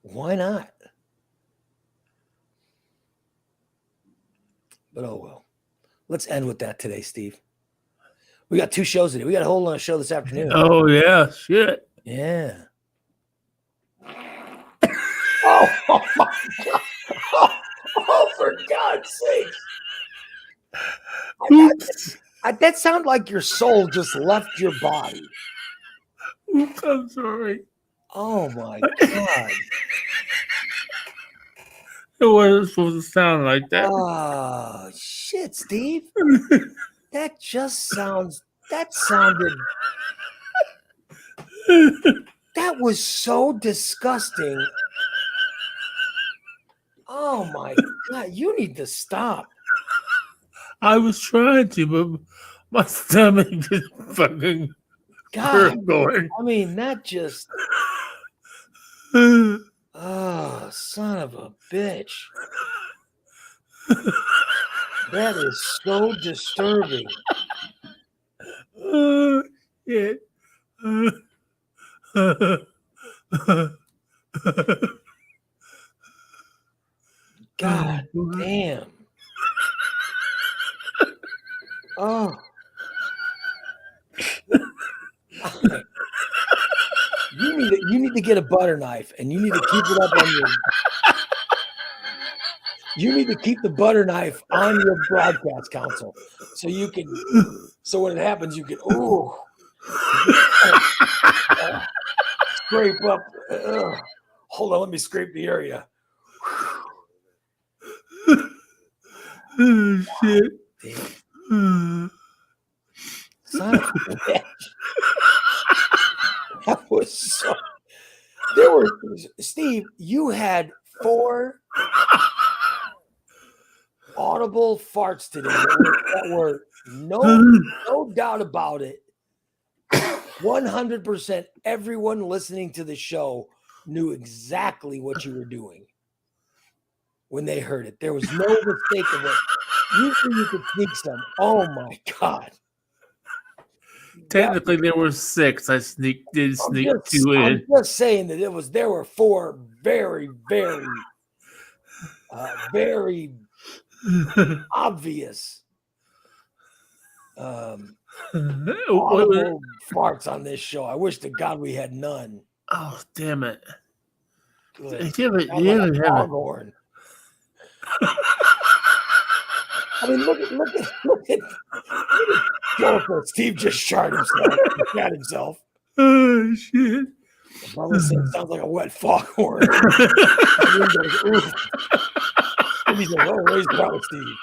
Why not? But oh well. Let's end with that today, Steve. We got 2 shows today. We got a whole show this afternoon. Oh yeah, shit. Yeah. Oh my God. Oh, for God's sake. That sounded like your soul just left your body. Oops, I'm sorry. Oh my God. It wasn't supposed to sound like that. Oh shit, Steve. That sounded that was so disgusting. Oh my God, you need to stop. I was trying to, but my stomach just fucking God, going. I mean, that just oh, son of a bitch. That is so disturbing. Yeah. God damn. Oh. You need to get a butter knife and you need to keep it up on your. You need to keep the butter knife on your broadcast console so you can. So when it happens, you can. Ooh. Scrape up. Hold on, let me scrape the area. Oh shit. Son of a bitch. That was so. There were, Steve, you had 4 audible farts today that were no doubt about it. 100% everyone listening to the show knew exactly what you were doing when they heard it. There was no mistake of it. Usually you could sneak some. Oh my God. Technically, there were 6. I did sneak 2 in. I'm just saying that there were 4 very, very, very obvious audible farts on this show. I wish to God we had none. Oh, damn it. Good. You foghorn. I mean, look at Joker. Steve just shat himself. Oh shit! Brother sounds like a wet foghorn. He's like, oh, he's proud, Steve.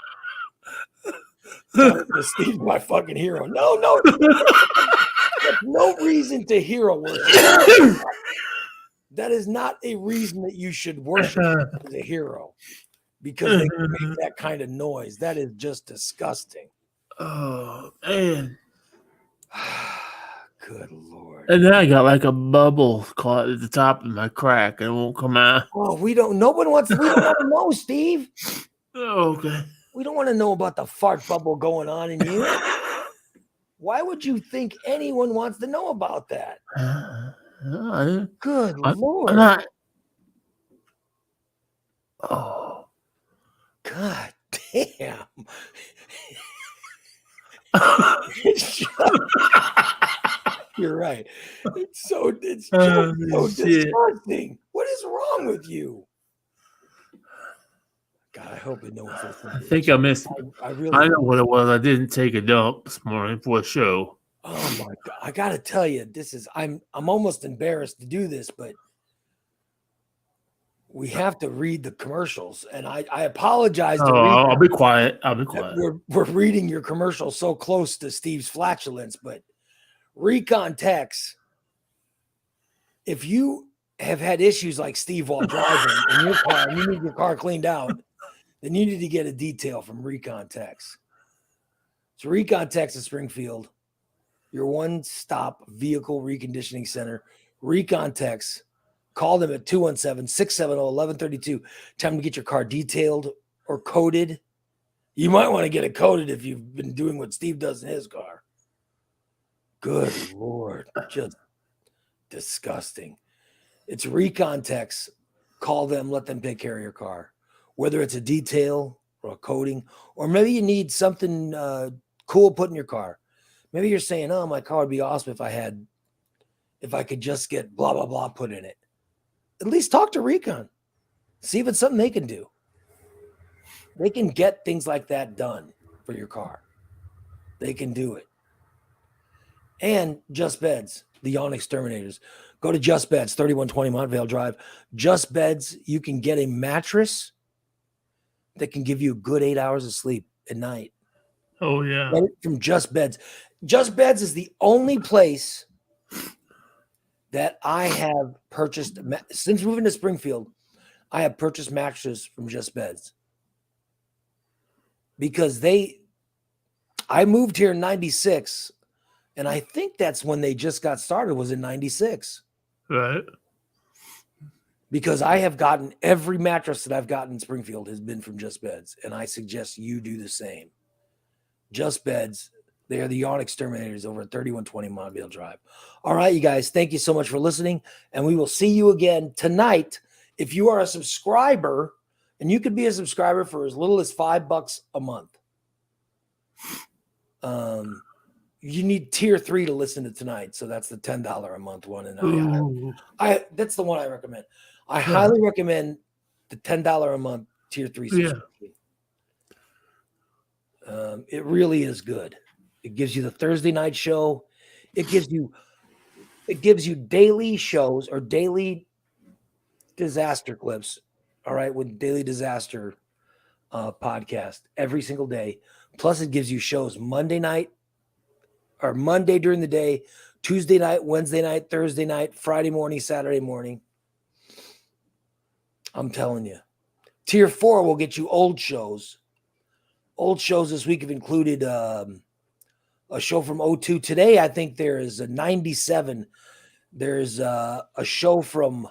Steve's my fucking hero. No. There's no reason to hero worship. That is not a reason that you should worship as a hero. Because they make that kind of noise. That is just disgusting. Oh, man. Good Lord. And then I got like a bubble caught at the top of my crack and it won't come out. Oh, we don't want to know, Steve. Oh, okay. We don't want to know about the fart bubble going on in you. Why would you think anyone wants to know about that? Good Lord. Oh. God damn. You're right. It's just Oh, so shit. disgusting. What is wrong with you? God, I hope that no one's listening I to think this. I missed. I I really. know what it was. I didn't take a dump this morning for a show. Oh my God! I gotta tell you, this is. I'm almost embarrassed to do this, but we have to read the commercials, and I apologize to Oh, read. I'll be quiet. I'll be That quiet. we're reading your commercial so close to Steve's flatulence, but Recon Techs, if you have had issues like Steve while driving in your car and you need your car cleaned out, then you need to get a detail from Recon Techs. So Recon Techs in Springfield, your one-stop vehicle reconditioning center. Recon Techs, call them at 217-670-1132. Time to get your car detailed or coated. You might want to get it coated if you've been doing what Steve does in his car. Good Lord, just disgusting. It's Recon Techs. Call them, let them take care of your car. Whether it's a detail or a coating, or maybe you need something cool put in your car. Maybe you're saying, oh, my car would be awesome if I could just get blah, blah, blah put in it. At least talk to Recon. See if it's something they can do. They can get things like that done for your car. They can do it. And Just Beds, the Yawn Exterminators. Go to Just Beds, 3120 Montvale Drive. Just Beds, you can get a mattress that can give you a good 8 hours of sleep at night. Oh, yeah. Get it from Just Beds. Just Beds is the only place that I have purchased, since moving to Springfield, I have purchased mattresses from Just Beds. Because I moved here in 96, and I think that's when they just got started, was in 96. Right. Because I have gotten every mattress that I've gotten in Springfield has been from Just Beds, and I suggest you do the same. Just Beds, they are the Yawn Exterminators over at 3120 Montvale Drive. All right, you guys, thank you so much for listening, and we will see you again tonight. If you are a subscriber, and you could be a subscriber for as little as $5 a month. You need tier 3 to listen to tonight, so that's the $10 a month one, and that's the one I recommend. I highly recommend the $10 a month tier 3 subscription. Yeah. It really is good. It gives you the Thursday night show. It gives you daily shows or daily disaster clips. All right, with daily disaster podcast every single day. Plus, it gives you shows Monday night or Monday during the day, Tuesday night, Wednesday night, Thursday night, Friday morning, Saturday morning. I'm telling you. Tier 4 will get you old shows. Old shows this week have included a show from 02. Today, I think there is a 97. There's a show from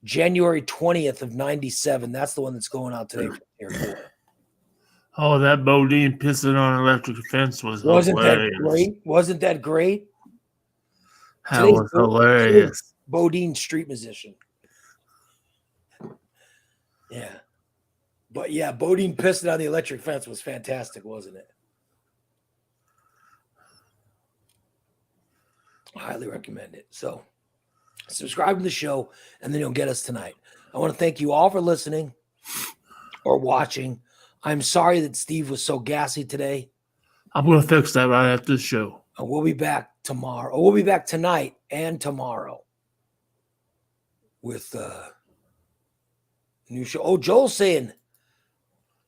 January 20th of 97. That's the one that's going out today for Tier 4. Oh, that Bodine pissing on electric fence Wasn't that great? Wasn't that great? That was hilarious. Bodine street musician. Yeah. But yeah, Bodine pissing on the electric fence was fantastic, wasn't it? I highly recommend it. So subscribe to the show, and then you'll get us tonight. I want to thank you all for listening or watching. I'm sorry that Steve was so gassy today. I'm going to fix that right after the show. We'll be back tomorrow. We'll be back tonight and tomorrow with new show. Oh, Joel's saying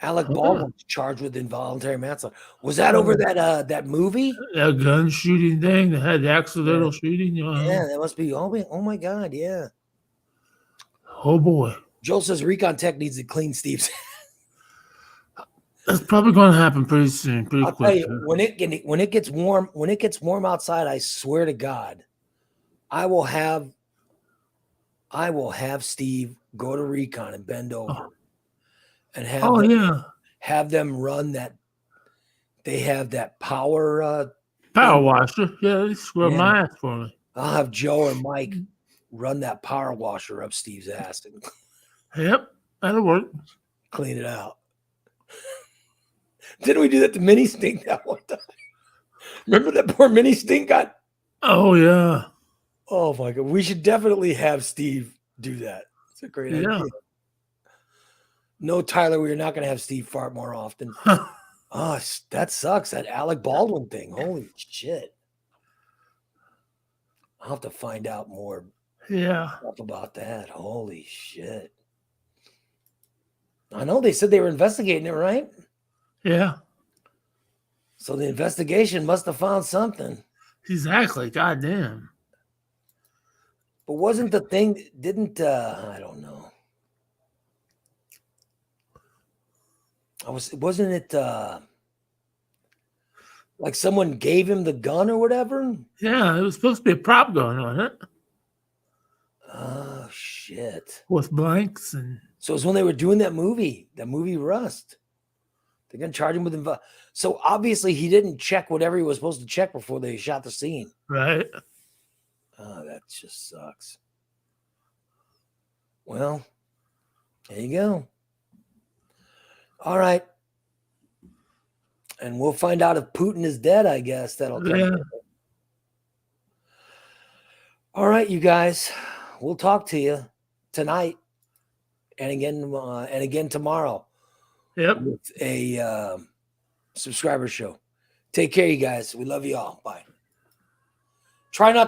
Alec Baldwin's charged with involuntary manslaughter. Was that over that movie? That gun shooting thing that had the accidental shooting? Yeah, that must be. Oh my God, yeah. Oh, boy. Joel says Recon Tech needs to clean Steve's. That's probably going to happen pretty soon, pretty quick. Tell you, when it gets warm outside, I swear to God, I will have Steve go to Recon and bend over and have them run that. They have that power washer. Yeah, they scrub my ass for me. I'll have Joe or Mike run that power washer up Steve's ass. Yep. That'll work. Clean it out. Didn't we do that to Mini Stink that one time? Remember that poor Mini Stink got. Oh yeah. Oh my God. We should definitely have Steve do that. It's a great Yeah. idea. No, Tyler, we're not going to have Steve fart more often. Oh, that sucks. That Alec Baldwin thing. Holy shit. I'll have to find out more Yeah. stuff about that. Holy shit. I know they said they were investigating it, right? Yeah. So the investigation must have found something. Exactly. Goddamn. But wasn't the thing, didn't, I don't know. Wasn't it like someone gave him the gun or whatever? Yeah, it was supposed to be a prop gun on it Oh shit. with blanks and So it was when they were doing that movie Rust. They're gonna charge him with so obviously he didn't check whatever he was supposed to check before they shot the scene. right. Oh, that just sucks. Well, there you go. All right. And we'll find out if Putin is dead, I guess. That'll come. Yeah. All right, you guys. We'll talk to you tonight and again tomorrow Yep. with a subscriber show. Take care, you guys. We love you all. Bye. Try not to